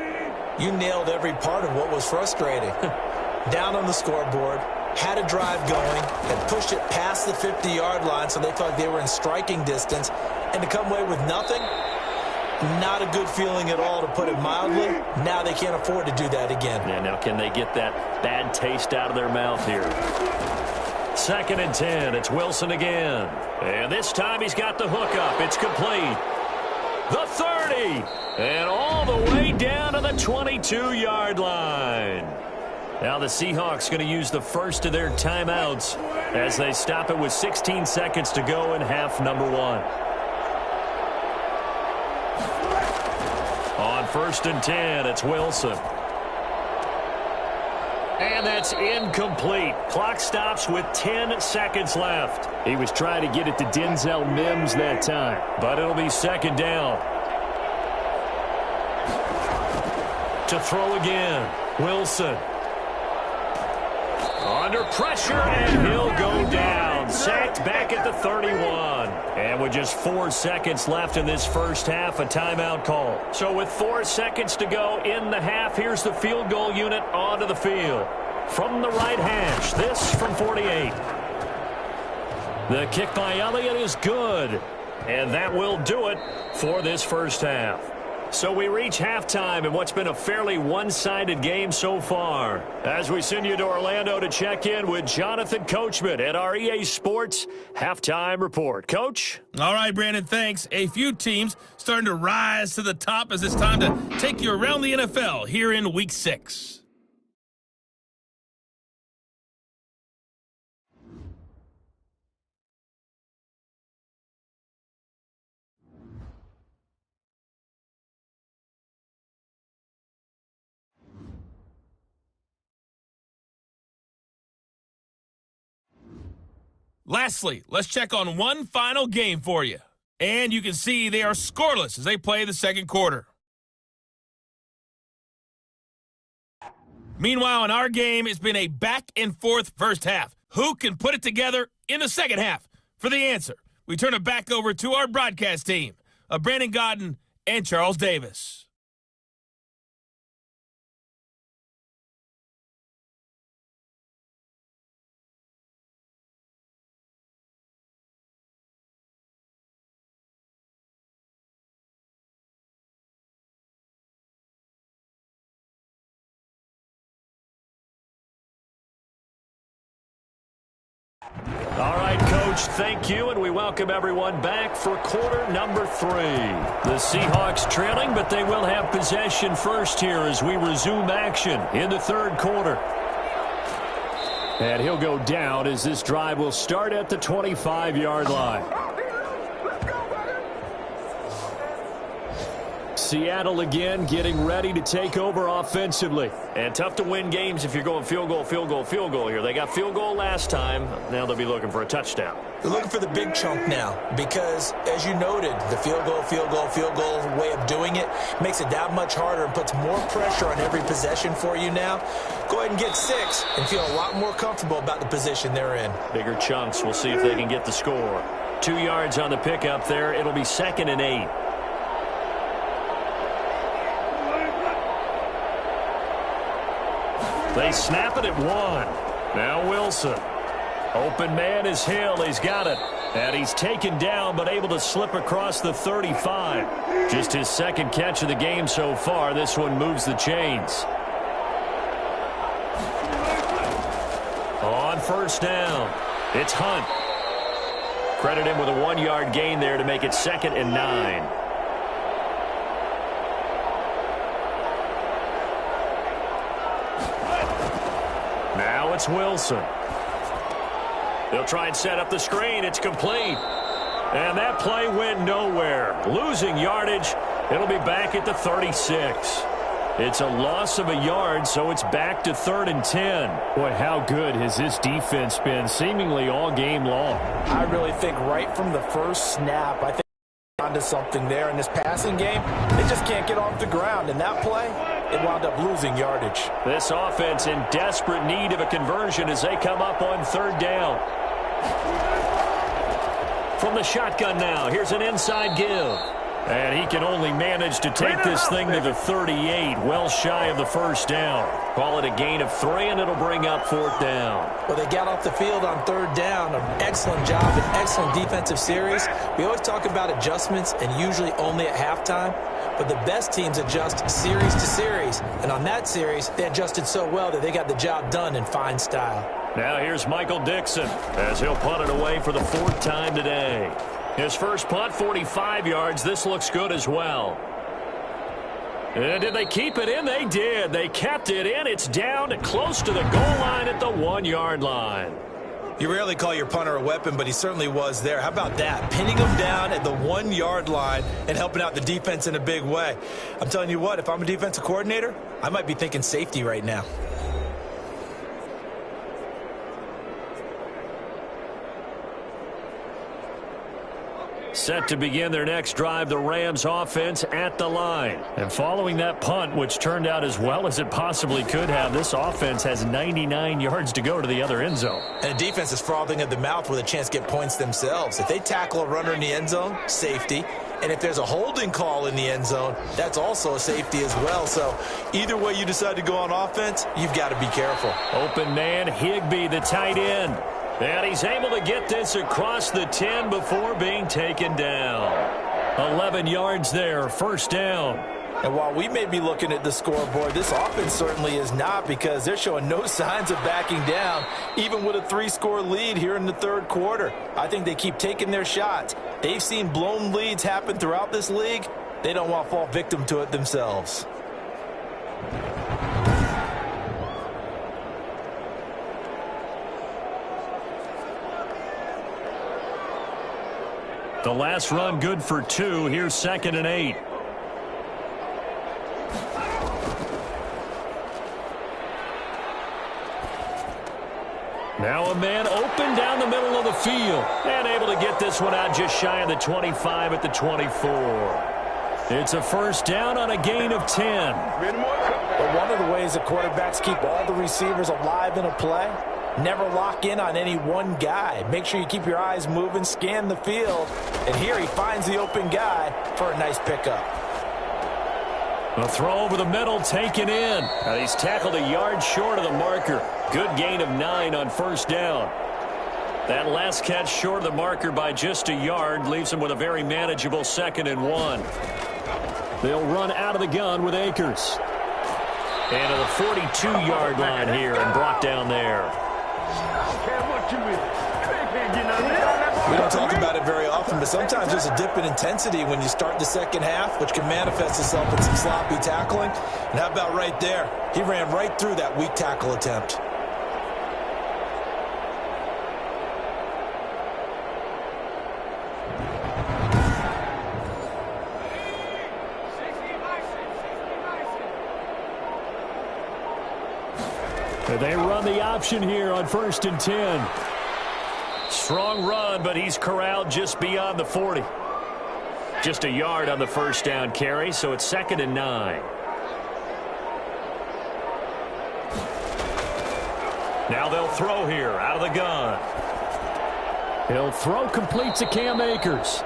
S3: You nailed every part of what was frustrating. Down on the scoreboard, had a drive going, had pushed it past the 50-yard line, so they thought they were in striking distance, and to come away with nothing, not a good feeling at all, to put it mildly. Now they can't afford to do that again.
S2: Yeah, now can they get that bad taste out of their mouth here? 2nd and 10. It's Wilson again. And this time he's got the hook up. It's complete. The 30. And all the way down to the 22-yard line. Now the Seahawks going to use the first of their timeouts as they stop it with 16 seconds to go in half number 1. On 1st and 10, it's Wilson. And that's incomplete. Clock stops with 10 seconds left.
S4: He was trying to get it to Denzel Mims that time.
S2: But it'll be 2nd down. To throw again. Wilson. Under pressure, and he'll go down. Sacked back at the 31. And with just 4 seconds left in this first half, a timeout call. So with 4 seconds to go in the half, here's the field goal unit onto the field. From the right hash, this from 48. The kick by Elliott is good. And that will do it for this first half. So we reach halftime in what's been a fairly one-sided game so far. As we send you to Orlando to check in with Jonathan Coachman at our EA Sports Halftime Report. Coach?
S6: All right, Brandon, thanks. A few teams starting to rise to the top as it's time to take you around the NFL here in Week 6. Lastly, let's check on one final game for you. And you can see they are scoreless as they play the second quarter. Meanwhile, in our game, it's been a back-and-forth first half. Who can put it together in the second half? For the answer, we turn it back over to our broadcast team of Brandon Godden and Charles Davis.
S2: All right, Coach, thank you, and we welcome everyone back for quarter number 3. The Seahawks trailing, but they will have possession first here as we resume action in the third quarter. And he'll go down as this drive will start at the 25-yard line. Seattle again getting ready to take over offensively. And tough to win games if you're going field goal, field goal, field goal here. They got field goal last time. Now they'll be looking for a touchdown.
S3: They're looking for the big chunk now because, as you noted, the field goal way of doing it makes it that much harder and puts more pressure on every possession for you now. Go ahead and get 6 and feel a lot more comfortable about the position they're in.
S2: Bigger chunks. We'll see if they can get the score. 2 yards on the pickup there. It'll be 2nd and 8. They snap it at 1. Now Wilson. Open man is Hill. He's got it. And he's taken down but able to slip across the 35. Just his second catch of the game so far. This one moves the chains. On first down, it's Hunt. Credit him with a 1-yard gain there to make it 2nd and 9. Now it's Wilson. They'll try and set up the screen. It's complete. And that play went nowhere. Losing yardage. It'll be back at the 36. It's a loss of a yard, so it's back to 3rd and 10.
S4: Boy, how good has this defense been seemingly all game long?
S3: I really think right from the first snap, I think onto something there in this passing game. They just can't get off the ground. And that play, it wound up losing yardage.
S2: This offense in desperate need of a conversion as they come up on 3rd down. From the shotgun now, here's an inside give. And he can only manage to take this thing to the 38, well shy of the first down. Call it a gain of 3, and it'll bring up 4th down.
S3: Well, they got off the field on 3rd down. An excellent job, an excellent defensive series. We always talk about adjustments, and usually only at halftime. But the best teams adjust series to series. And on that series, they adjusted so well that they got the job done in fine style.
S2: Now here's Michael Dixon as he'll punt it away for the 4th time today. His first punt, 45 yards. This looks good as well. And did they keep it in? They did. They kept it in. It's down to close to the goal line at the 1-yard line.
S3: You rarely call your punter a weapon, but he certainly was there. How about that? Pinning him down at the 1-yard line and helping out the defense in a big way. I'm telling you what, if I'm a defensive coordinator, I might be thinking safety right now.
S2: Set to begin their next drive, the Rams offense at the line. And following that punt, which turned out as well as it possibly could have, this offense has 99 yards to go to the other end zone.
S3: And the defense is frothing at the mouth with a chance to get points themselves. If they tackle a runner in the end zone, safety. And if there's a holding call in the end zone, that's also a safety as well. So either way you decide to go on offense, you've got to be careful.
S2: Open man, Higbee, the tight end. And he's able to get this across the 10 before being taken down. 11 yards there, first down.
S3: And while we may be looking at the scoreboard, this offense certainly is not, because they're showing no signs of backing down, even with a 3-score lead here in the third quarter. I think they keep taking their shots. They've seen blown leads happen throughout this league. They don't want to fall victim to it themselves.
S2: The last run good for 2. Here's 2nd and 8. Now a man open down the middle of the field and able to get this one out just shy of the 25 at the 24. It's a first down on a gain of 10.
S3: But one of the ways the quarterbacks keep all the receivers alive in a play, never lock in on any one guy. Make sure you keep your eyes moving, scan the field. And here he finds the open guy for a nice pickup.
S2: A throw over the middle taken in. Now he's tackled a yard short of the marker. Good gain of 9 on first down. That last catch short of the marker by just a yard leaves him with a very manageable 2nd and 1.
S4: They'll run out of the gun with Akers.
S2: And to the 42-yard line here and brought down there.
S3: We don't talk about it very often, but sometimes there's a dip in intensity when you start the second half, which can manifest itself in some sloppy tackling. And how about right there? He ran right through that weak tackle attempt.
S4: They run the option here on 1st and 10.
S2: Strong run, but he's corralled just beyond the 40. Just a yard on the first down carry, so it's 2nd and 9. Now they'll throw here out of the gun.
S4: He'll throw complete to Cam Akers.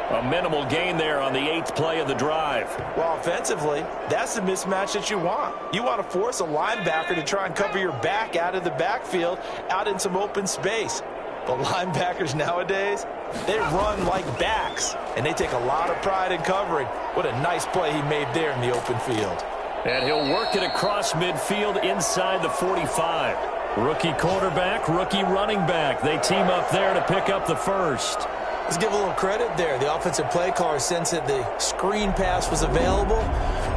S2: A minimal gain there on the 8th play of the drive.
S3: Well, offensively, that's the mismatch that you want. You want to force a linebacker to try and cover your back out of the backfield, out in some open space. But linebackers nowadays, they run like backs, and they take a lot of pride in covering. What a nice play he made there in the open field.
S2: And he'll work it across midfield inside the 45.
S4: Rookie quarterback, rookie running back. They team up there to pick up the first.
S3: Let's give a little credit there. The offensive play caller sensed that the screen pass was available.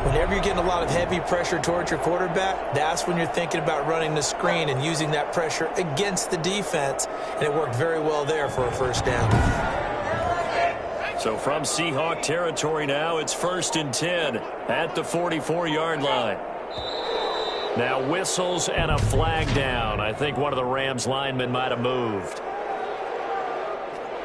S3: Whenever you're getting a lot of heavy pressure towards your quarterback, that's when you're thinking about running the screen and using that pressure against the defense. And it worked very well there for a first down.
S2: So from Seahawk territory now, it's 1st and 10 at the 44-yard line. Now whistles and a flag down. I think one of the Rams linemen might have moved.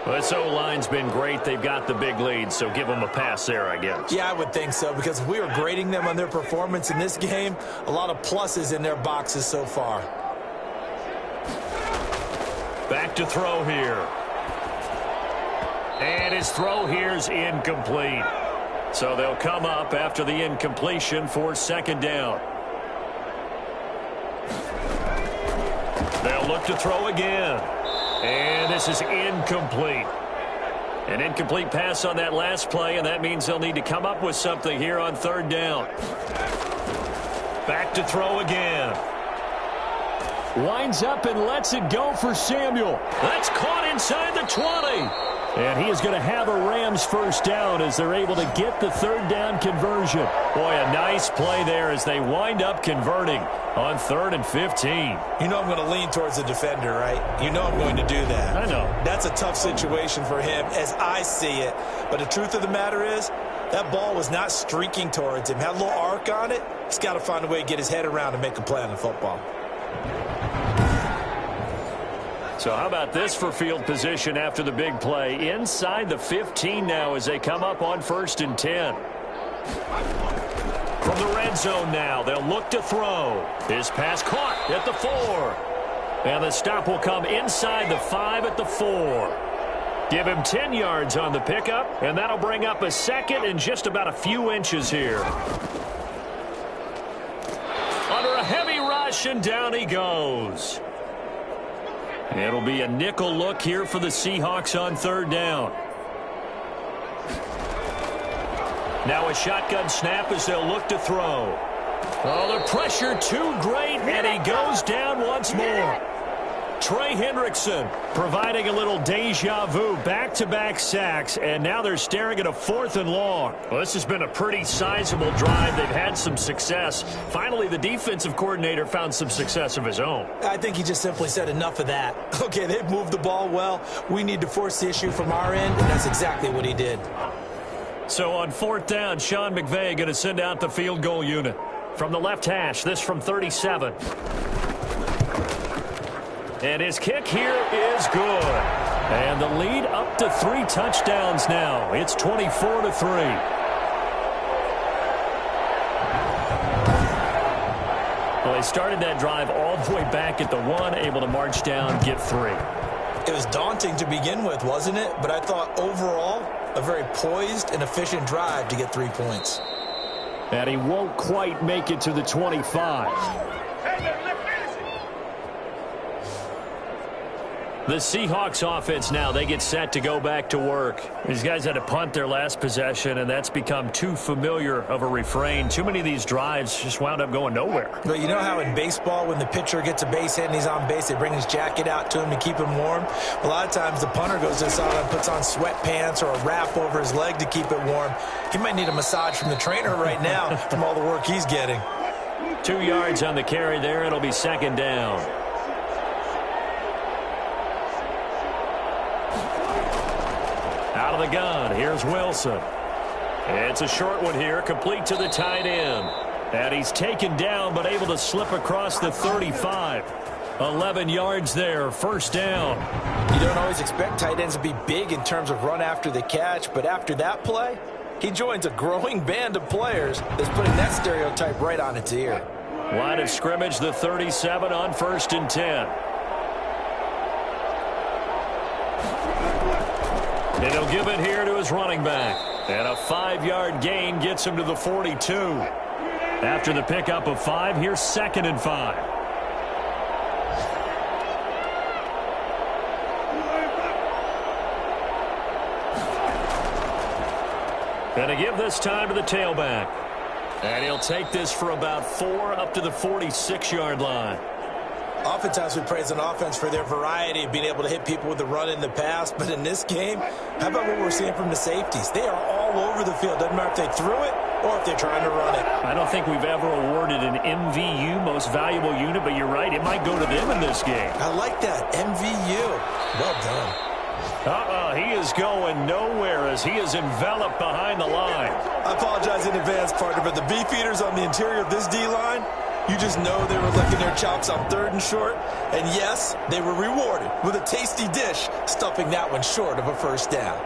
S2: Well, this O-line's been great. They've got the big lead, so give them a pass there, I guess.
S3: Yeah, I would think so, because if we were grading them on their performance in this game, a lot of pluses in their boxes so far.
S2: Back to throw here. And his throw here's incomplete. So they'll come up after the incompletion for 2nd down. They'll look to throw again. And this is incomplete. An incomplete pass on that last play, and that means they'll need to come up with something here on 3rd down. Back to throw again.
S4: Winds up and lets it go for Samuel.
S2: That's caught inside the 20.
S4: And he is going to have a Rams first down as they're able to get the 3rd down conversion.
S2: Boy, a nice play there as they wind up converting on 3rd and 15.
S3: You know I'm going to lean towards the defender, right? You know I'm going to do that.
S2: I know.
S3: That's a tough situation for him as I see it. But the truth of the matter is, that ball was not streaking towards him. Had a little arc on it. He's got to find a way to get his head around and make a play on the football.
S2: So how about this for field position after the big play? Inside the 15 now as they come up on 1st and 10. From the red zone now, they'll look to throw. His pass caught at the 4. And the stop will come inside the 5 at the 4. Give him 10 yards on the pickup, and that'll bring up a 2nd and just about a few inches here. Under a heavy rush, and down he goes. It'll be a nickel look here for the Seahawks on 3rd down. Now a shotgun snap as they'll look to throw. Oh, the pressure too great, and he goes down once more. Trey Hendrickson providing a little deja vu, back-to-back sacks, and now they're staring at a 4th and long. Well, this has been a pretty sizable drive. They've had some success. Finally, the defensive coordinator found some success of his own.
S3: I think he just simply said enough of that. Okay, they've moved the ball well. We need to force the issue from our end, and that's exactly what he did.
S2: So on 4th down, Sean McVay going to send out the field goal unit. From the left hash, this from 37. And his kick here is good. And the lead up to 3 touchdowns now. It's 24-3. Well, they started that drive all the way back at the 1, able to march down, get 3.
S3: It was daunting to begin with, wasn't it? But I thought overall, a very poised and efficient drive to get 3 points.
S4: And he won't quite make it to the 25.
S2: The Seahawks offense now, they get set to go back to work. These guys had to punt their last possession, and that's become too familiar of a refrain. Too many of these drives just wound up going nowhere.
S3: But you know how in baseball, when the pitcher gets a base hit and he's on base, they bring his jacket out to him to keep him warm? A lot of times the punter goes inside and puts on sweatpants or a wrap over his leg to keep it warm. He might need a massage from the trainer right now from all the work he's getting.
S2: 2 yards on the carry there. It'll be second down. Out of the gun, here's Wilson. It's a short one here, complete to the tight end. And he's taken down, but able to slip across the 35. 11 yards there, first down.
S3: You don't always expect tight ends to be big in terms of run after the catch, but after that play, he joins a growing band of players that's putting that stereotype right on its ear.
S2: Line of scrimmage, the 37 on 1st and 10. And he'll give it here to his running back. And a 5-yard gain gets him to the 42. After the pickup of 5, here's 2nd and 5. And to give this time to the tailback. And he'll take this for about 4 up to the 46-yard line.
S3: Oftentimes we praise an offense for their variety of being able to hit people with the run in the pass, but in this game, how about what we're seeing from the safeties? They are all over the field. Doesn't matter if they threw it or if they're trying to run it.
S2: I don't think we've ever awarded an MVU, most valuable unit, but you're right, it might go to them in this game.
S3: I like that, MVU. Well done.
S2: He is going nowhere as he is enveloped behind the line.
S3: I apologize in advance, partner, but the beefeaters on the interior of this D-line, you just know they were licking their chops on 3rd and short. And yes, they were rewarded with a tasty dish, stuffing that one short of a first down.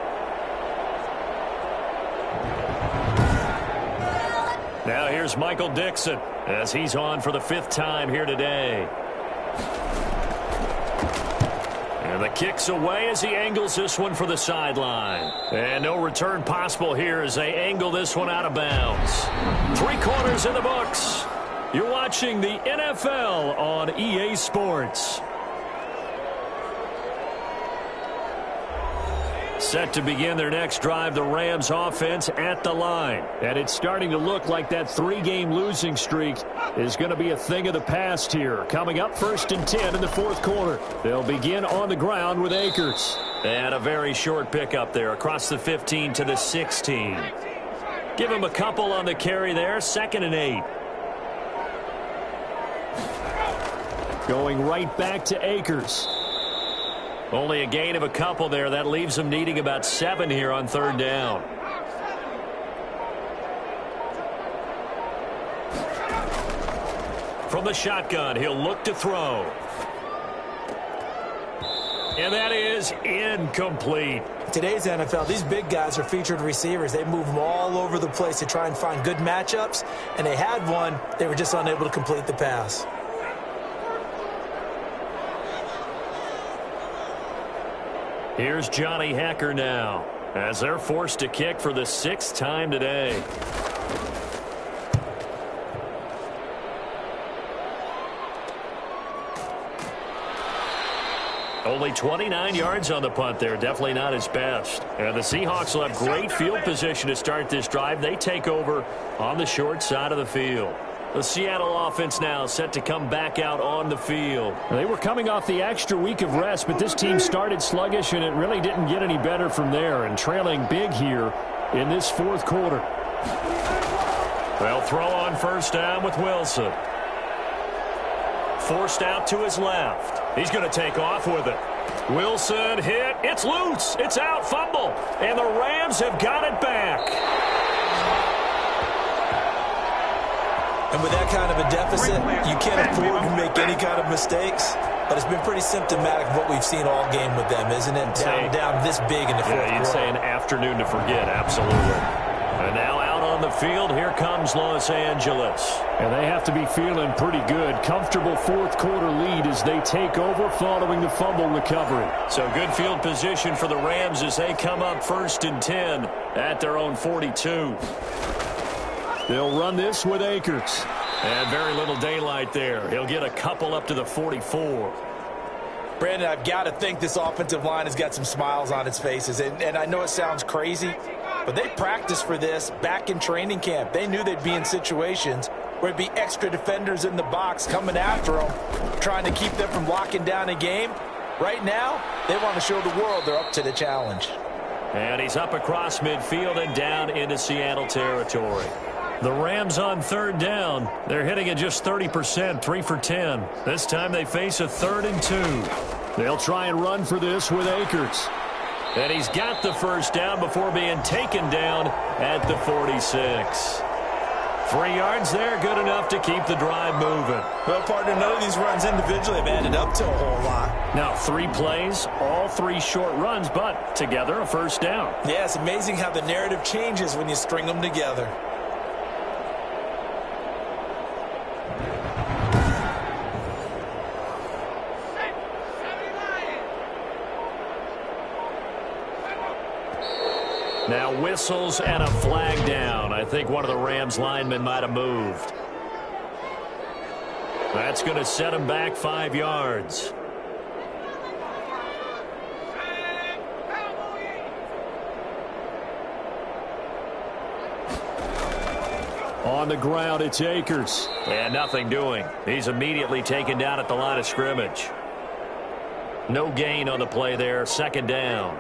S2: Now here's Michael Dixon as he's on for the 5th time here today. And the kick's away as he angles this one for the sideline. And no return possible here as they angle this one out of bounds. 3 quarters in the books. You're watching the NFL on EA Sports. Set to begin their next drive, the Rams offense at the line. And it's starting to look like that 3-game losing streak is going to be a thing of the past here. Coming up 1st and 10 in the 4th quarter. They'll begin on the ground with Akers. And a very short pickup there across the 15 to the 16. Give him a couple on the carry there, 2nd and 8. Going right back to Akers. Only a gain of a couple there. That leaves him needing about 7 here on 3rd down. From the shotgun, he'll look to throw. And that is incomplete.
S3: Today's NFL, these big guys are featured receivers. They move them all over the place to try and find good matchups. And they had one. They were just unable to complete the pass.
S2: Here's Johnny Hacker now as they're forced to kick for the 6th time today. Only 29 yards on the punt there. Definitely not his best. And the Seahawks will have great field position to start this drive. They take over on the short side of the field. The Seattle offense now set to come back out on the field.
S4: They were coming off the extra week of rest, but this team started sluggish, and it really didn't get any better from there, and trailing big here in this 4th quarter.
S2: They'll throw on 1st down with Wilson. Forced out to his left. He's going to take off with it. Wilson hit. It's loose. It's out. Fumble. And the Rams have got it back. And
S3: with that kind of a deficit, you can't afford to make any kind of mistakes. but it's been pretty symptomatic of what we've seen all game with them, isn't it? Down this big in the fourth quarter.
S2: You'd say an afternoon to forget, absolutely. And now out on the field, here comes Los Angeles.
S4: And they have to be feeling pretty good. Comfortable fourth quarter lead as they take over following the fumble recovery.
S2: So good field position for the Rams as they come up 1st and 10 at their own 42.
S4: They'll run this with Akers.
S2: And very little daylight there. He'll get a couple up to the 44.
S3: Brandon, I've got to think this offensive line has got some smiles on its faces. And I know it sounds crazy, but they practiced for this back in training camp. They knew they'd be in situations where it'd be extra defenders in the box coming after them, trying to keep them from locking down a game. Right now, they want to show the world they're up to the challenge.
S2: And he's up across midfield and down into Seattle territory.
S4: The Rams on 3rd down. They're hitting at just 30%, 3 for 10. This time they face a 3rd and 2. They'll try and run for this with Akers.
S2: And he's got the first down before being taken down at the 46. 3 yards there, good enough to keep the drive moving.
S3: Well, partner, none of these runs individually have added up to a whole lot.
S4: Now 3 plays, all 3 short runs, but together a first down.
S3: Yeah, it's amazing how the narrative changes when you string them together.
S2: Now whistles and a flag down. I think one of the Rams linemen might have moved. That's going to set him back 5 yards.
S4: On the ground, it's Akers.
S2: And nothing doing. He's immediately taken down at the line of scrimmage. No gain on the play there. 2nd down.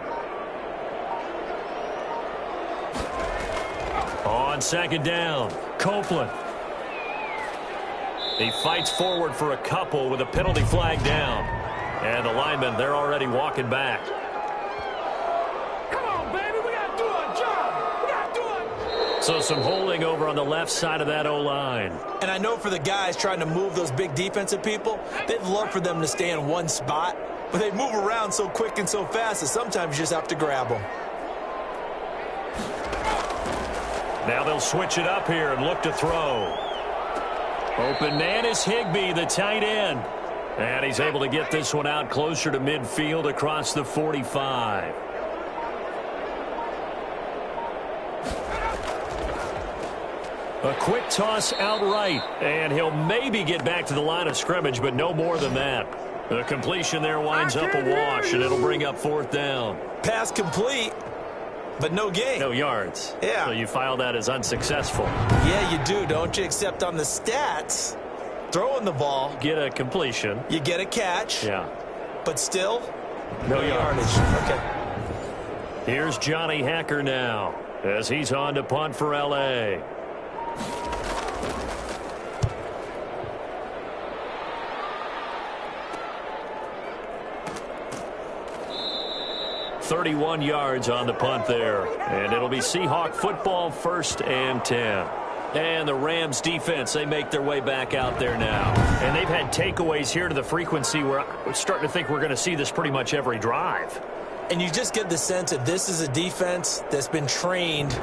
S2: On 2nd down, Copeland. He fights forward for a couple with a penalty flag down. And the linemen, they're already walking back.
S5: Come on, baby. We got to do our job. We got to do it.
S2: So some holding over on the left side of that O-line.
S3: And I know for the guys trying to move those big defensive people, they'd love for them to stay in one spot. But they move around so quick and so fast that sometimes you just have to grab them.
S2: Now they'll switch it up here and look to throw. Open man is Higbee, the tight end. And he's able to get this one out closer to midfield across the 45. A quick toss outright. And he'll maybe get back to the line of scrimmage, but no more than that. The completion there winds up a wash, and it'll bring up 4th down.
S3: Pass complete. But no gain.
S2: No yards.
S3: Yeah.
S2: So you file that as unsuccessful.
S3: Yeah, you do, don't you? Except on the stats, throwing the ball.
S2: Get a completion.
S3: You get a catch.
S2: Yeah.
S3: But still,
S2: no yardage.
S3: Okay.
S2: Here's Johnny Hacker now as he's on to punt for L.A. .31 yards on the punt there. And it'll be Seahawk football 1st and 10. And the Rams defense, they make their way back out there now.
S4: And they've had takeaways here to the frequency where I'm starting to think we're going to see this pretty much every drive.
S3: And you just get the sense that this is a defense that's been trained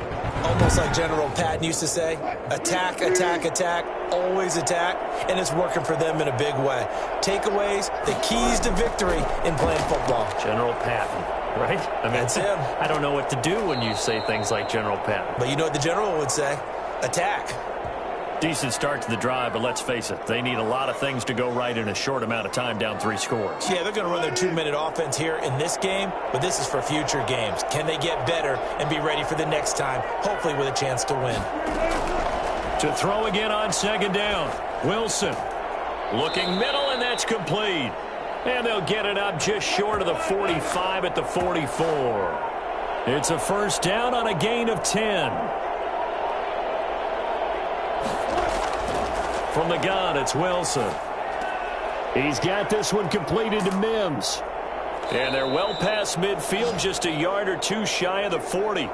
S3: almost like General Patton used to say, attack, attack, attack, always attack, and it's working for them in a big way. Takeaways, the keys to victory in playing football.
S2: General Patton, right? I mean,
S3: that's him.
S2: I don't know what to do when you say things like General Patton.
S3: But you know what the general would say? Attack.
S2: Decent start to the drive, but let's face it, they need a lot of things to go right in a short amount of time down 3 scores.
S3: Yeah, they're going to run their 2-minute offense here in this game, but this is for future games. Can they get better and be ready for the next time, hopefully with a chance to win?
S2: To throw again on 2nd down, Wilson. Looking middle, and that's complete. And they'll get it up just short of the 45 at the 44.
S4: It's a first down on a gain of 10.
S2: From the gun, it's Wilson.
S4: He's got this one completed to Mims.
S2: And they're well past midfield, just a yard or two shy of the 40.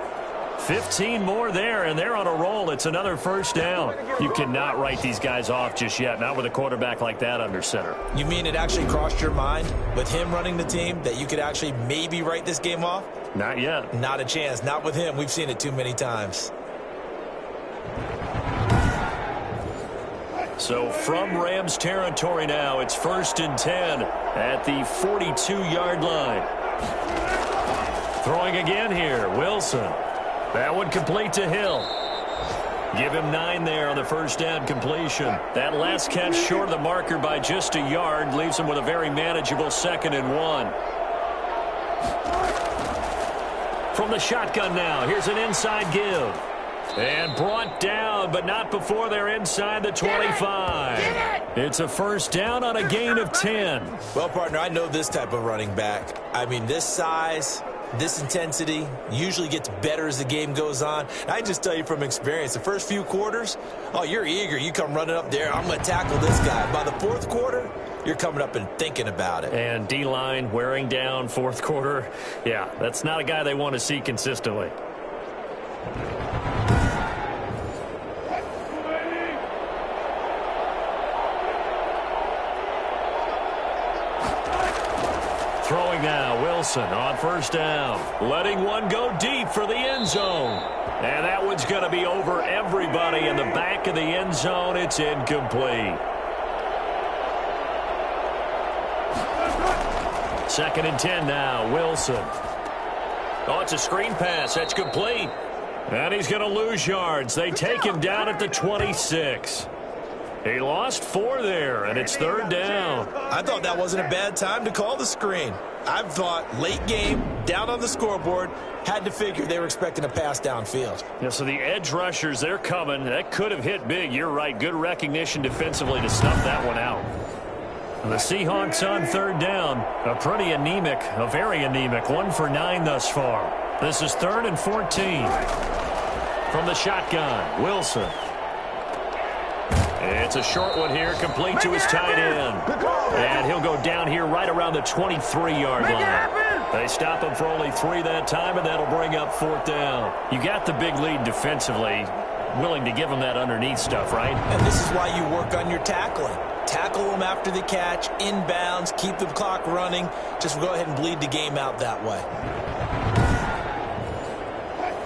S2: 15 more there, and they're on a roll. It's another first down. You cannot write these guys off just yet, not with a quarterback like that under center.
S3: You mean it actually crossed your mind with him running the team that you could actually maybe write this game off?
S2: Not yet.
S3: Not a chance. Not with him. We've seen it too many times.
S2: So from Rams territory now, it's 1st and 10 at the 42-yard line. Throwing again here, Wilson. That one complete to Hill. Give him 9 there on the first down completion. That last catch short of the marker by just a yard leaves him with a very manageable 2nd and 1. From the shotgun now, here's an inside give. And brought down, but not before they're inside the 25. It's a first down on a gain of 10.
S3: Well, partner, I know this type of running back. I mean, this size, this intensity usually gets better as the game goes on. I just tell you from experience, the first few quarters, oh, you're eager. You come running up there, I'm going to tackle this guy. By the 4th quarter, you're coming up and thinking about it.
S2: And D-line wearing down 4th quarter. Yeah, that's not a guy they want to see consistently. Throwing now, Wilson on first down. Letting one go deep for the end zone. And that one's going to be over everybody in the back of the end zone. It's incomplete. 2nd and 10 now, Wilson. Oh, it's a screen pass. That's complete. And he's going to lose yards. They take him down at the 26. He lost 4 there, and it's 3rd down.
S3: I thought that wasn't a bad time to call the screen. I thought late game, down on the scoreboard, had to figure they were expecting a pass downfield.
S2: Yeah, so the edge rushers, they're coming. That could have hit big. You're right. Good recognition defensively to snuff that one out. The Seahawks on 3rd down. A pretty anemic, a very anemic 1 for 9 thus far. This is 3rd and 14. From the shotgun, Wilson. It's a short one here, complete to his tight end. And he'll go down here right around the 23-yard line. They stop him for only 3 that time, and that'll bring up 4th down. You got the big lead defensively, willing to give him that underneath stuff, right?
S3: And this is why you work on your tackling. Tackle them after the catch, inbounds, keep the clock running. Just go ahead and bleed the game out that way.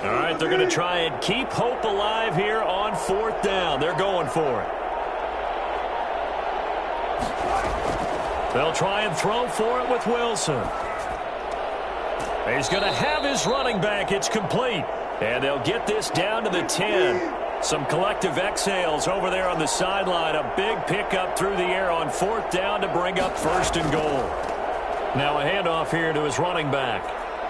S2: All right, they're going to try and keep hope alive here on 4th down. They're going for it. They'll try and throw for it with Wilson. He's going to have his running back. It's complete. And they'll get this down to the 10. Some collective exhales over there on the sideline. A big pickup through the air on 4th down to bring up 1st and goal. Now a handoff here to his running back.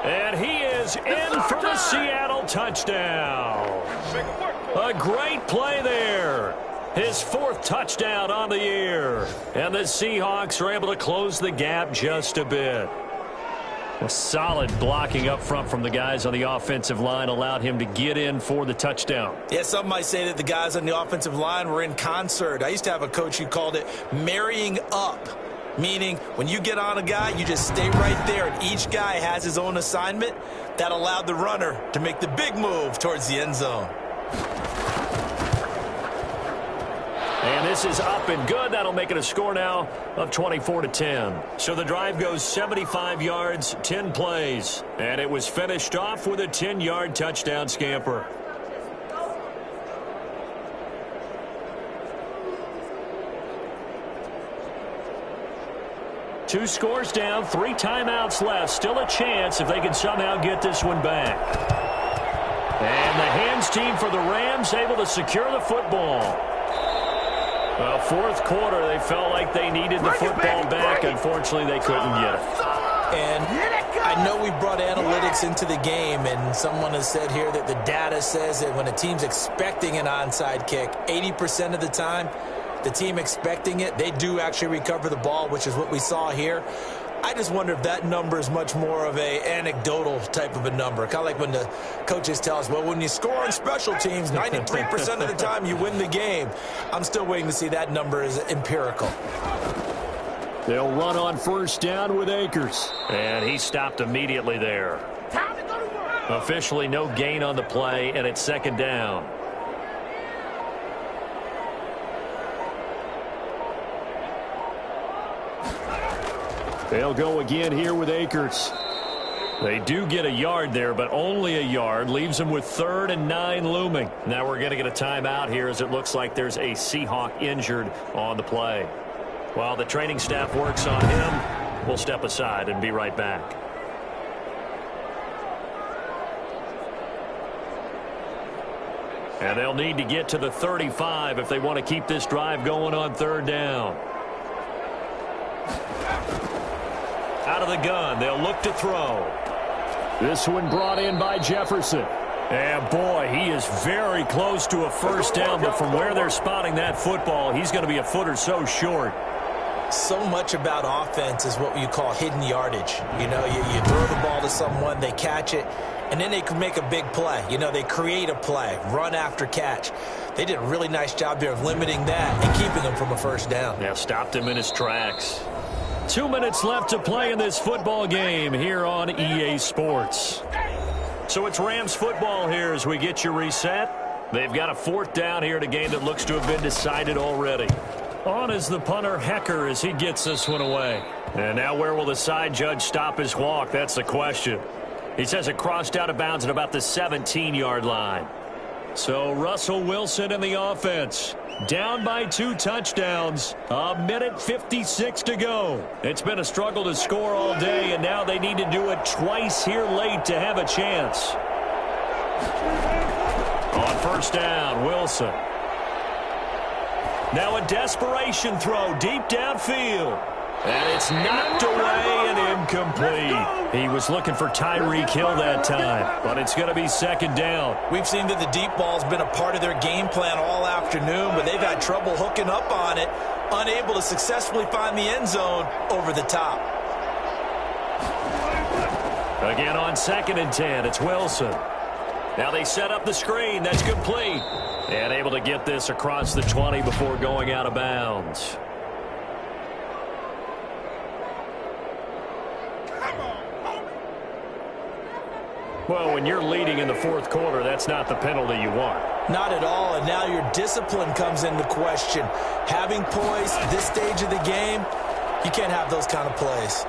S2: And he is in for the Seattle touchdown. A great play there. His 4th touchdown on the year. And the Seahawks are able to close the gap just a bit. A solid blocking up front from the guys on the offensive line allowed him to get in for the touchdown.
S3: Yeah, some might say that the guys on the offensive line were in concert. I used to have a coach who called it marrying up, meaning when you get on a guy, you just stay right there, and each guy has his own assignment. That allowed the runner to make the big move towards the end zone.
S2: And this is up and good. That'll make it a score now of 24-10. So the drive goes 75 yards, 10 plays. And it was finished off with a 10-yard touchdown scamper. Two scores down, 3 timeouts left. Still a chance if they can somehow get this one back. And the hands team for the Rams able to secure the football. Well, 4th quarter, they felt like they needed the football back. Unfortunately, they couldn't get it.
S3: And I know we brought analytics into the game, and someone has said here that the data says that when a team's expecting an onside kick, 80% of the time, the team expecting it, they do actually recover the ball, which is what we saw here. I just wonder if that number is much more of a anecdotal type of a number. Kind of like when the coaches tell us, well, when you score on special teams, 93% of the time you win the game. I'm still waiting to see that number is empirical.
S2: They'll run on first down with Akers. And he stopped immediately there. Officially no gain on the play, and it's second down.
S4: They'll go again here with Akers. They do get a yard there, but only a yard. Leaves them with 3rd and 9 looming.
S2: Now we're going to get a timeout here as it looks like there's a Seahawk injured on the play. While the training staff works on him, we'll step aside and be right back. And they'll need to get to the 35 if they want to keep this drive going on 3rd down. Out of the gun, they'll look to throw.
S4: This one brought in by Jefferson.
S2: And boy, he is very close to a first down, but from where they're spotting that football, he's going to be a foot or so short.
S3: So much about offense is what you call hidden yardage. You know, you throw the ball to someone, they catch it, and then they can make a big play. You know, they create a play, run after catch. They did a really nice job there of limiting that and keeping him from a first down.
S2: Yeah, stopped him in his tracks.
S4: 2 minutes left to play in this football game here on EA Sports.
S2: So it's Rams football here as we get you reset. They've got a 4th down here in a game that looks to have been decided already.
S4: On is the punter, Hecker, as he gets this one away.
S2: And now where will the side judge stop his walk? That's the question. He says it crossed out of bounds at about the 17-yard line.
S4: So Russell Wilson in the offense. Down by 2 touchdowns. 1:56 to go. It's been a struggle to score all day, and now they need to do it twice here late to have a chance.
S2: On first down, Wilson.
S4: Now a desperation throw deep downfield.
S2: And it's knocked away and incomplete.
S4: He was looking for Tyreek Hill that time, but it's going to be second down.
S3: We've seen that the deep ball's been a part of their game plan all afternoon, but they've had trouble hooking up on it, unable to successfully find the end zone over the top.
S2: Again on 2nd and 10, it's Wilson. Now they set up the screen. That's complete. And able to get this across the 20 before going out of bounds. Well, when you're leading in the 4th quarter, that's not the penalty you want.
S3: Not at all, and now your discipline comes into question. Having poise this stage of the game, you can't have those kind of plays.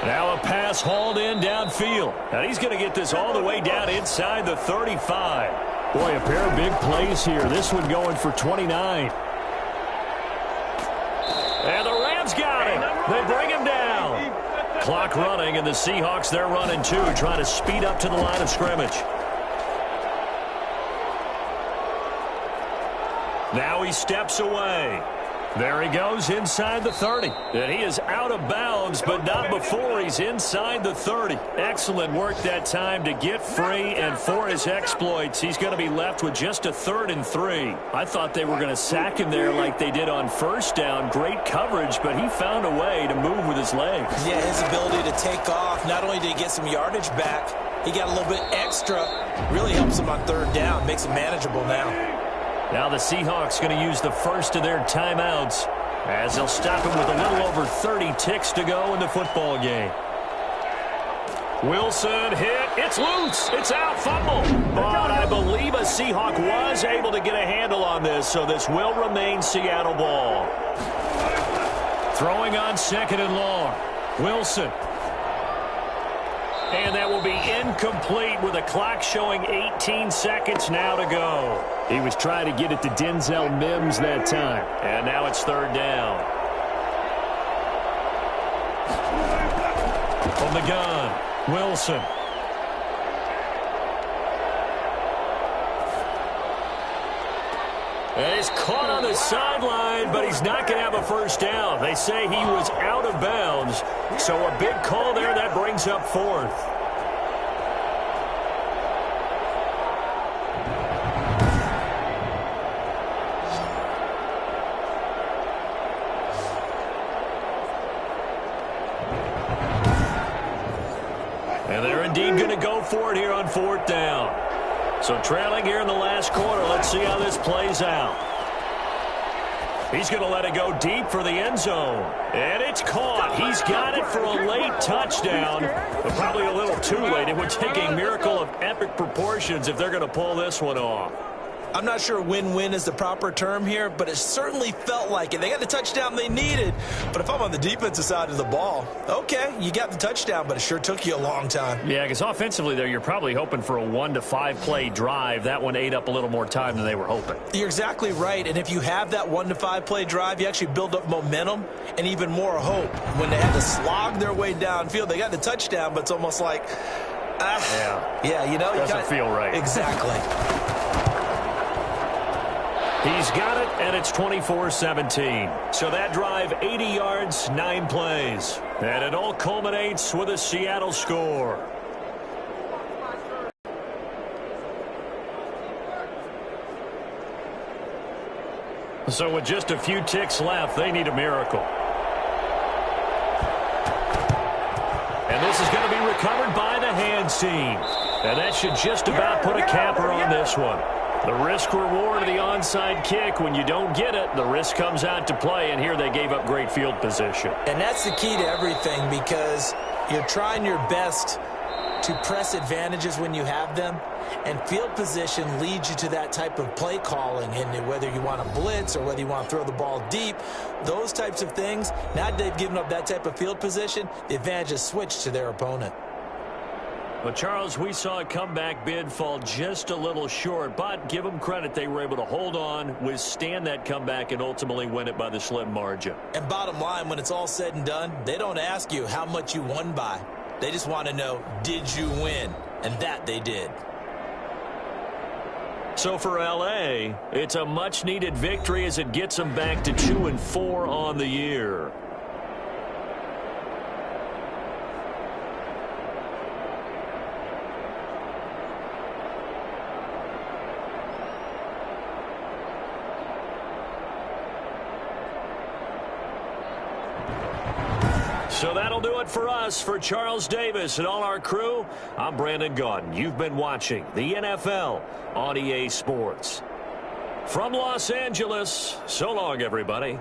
S4: Now a pass hauled in downfield. And he's going to get this all the way down inside the 35. Boy, a pair of big plays here. This one going for 29. And the Rams got him. They bring him down. Clock running, and the Seahawks, they're running too, trying to speed up to the line of scrimmage. Now he steps away. There he goes inside the 30. And he is out of bounds, but not before he's inside the 30. Excellent work that time to get free, and for his exploits, he's going to be left with just a 3rd and 3. I thought they were going to sack him there like they did on first down. Great coverage, but he found a way to move with his legs.
S3: Yeah, his ability to take off, not only did he get some yardage back, he got a little bit extra. Really helps him on 3rd down, makes it manageable now.
S2: Now the Seahawks going to use the first of their timeouts as they'll stop him with a little over 30 ticks to go in the football game. Wilson hit. It's loose. It's out. Fumble. But I believe a Seahawk was able to get a handle on this, so this will remain Seattle ball.
S4: Throwing on 2nd and long. Wilson.
S2: And that will be incomplete with a clock showing 18 seconds now to go.
S4: He was trying to get it to Denzel Mims that time.
S2: And now it's 3rd down.
S4: From the gun, Wilson.
S2: And he's caught on the sideline, but he's not going to have a first down. They say he was out of bounds. So a big call there that brings up 4th. And they're indeed going to go for it here on 4th down. So trailing here in the last quarter, let's see how this plays out. He's going to let it go deep for the end zone. And it's caught. He's got it for a late touchdown, but probably a little too late. It would take a miracle of epic proportions if they're going to pull this one off.
S3: I'm not sure win-win is the proper term here, but it certainly felt like it. They got the touchdown they needed, but if I'm on the defensive side of the ball, okay, you got the touchdown, but it sure took you a long time.
S2: Yeah, because offensively there, you're probably hoping for a 1 to 5 play drive. That one ate up a little more time than they were hoping.
S3: You're exactly right, and if you have that 1 to 5 play drive, you actually build up momentum and even more hope. When they had to slog their way downfield, they got the touchdown, but it's almost like, yeah, you know.
S2: Doesn't feel right.
S3: Exactly.
S2: He's got it, and it's 24-17. So that drive, 80 yards, 9 plays. And it all culminates with a Seattle score. So with just a few ticks left, they need a miracle. And this is going to be recovered by the hands team. And that should just about put a capper on this one. The risk-reward of the onside kick, when you don't get it, the risk comes out to play, and here they gave up great field position.
S3: And that's the key to everything, because you're trying your best to press advantages when you have them, and field position leads you to that type of play calling, and whether you want to blitz or whether you want to throw the ball deep, those types of things, now that they've given up that type of field position, the advantage is switched to their opponent.
S2: Well, Charles, we saw a comeback bid fall just a little short, but give them credit. They were able to hold on, withstand that comeback, and ultimately win it by the slim margin. And
S3: bottom line, when it's all said and done, they don't ask you how much you won by. They just want to know, did you win? And that they did.
S2: So for L.A., it's a much-needed victory as it gets them back to 2-4 on the year. So that'll do it for us. For Charles Davis and all our crew, I'm Brandon Gaudin. You've been watching the NFL on EA Sports. From Los Angeles, so long, everybody.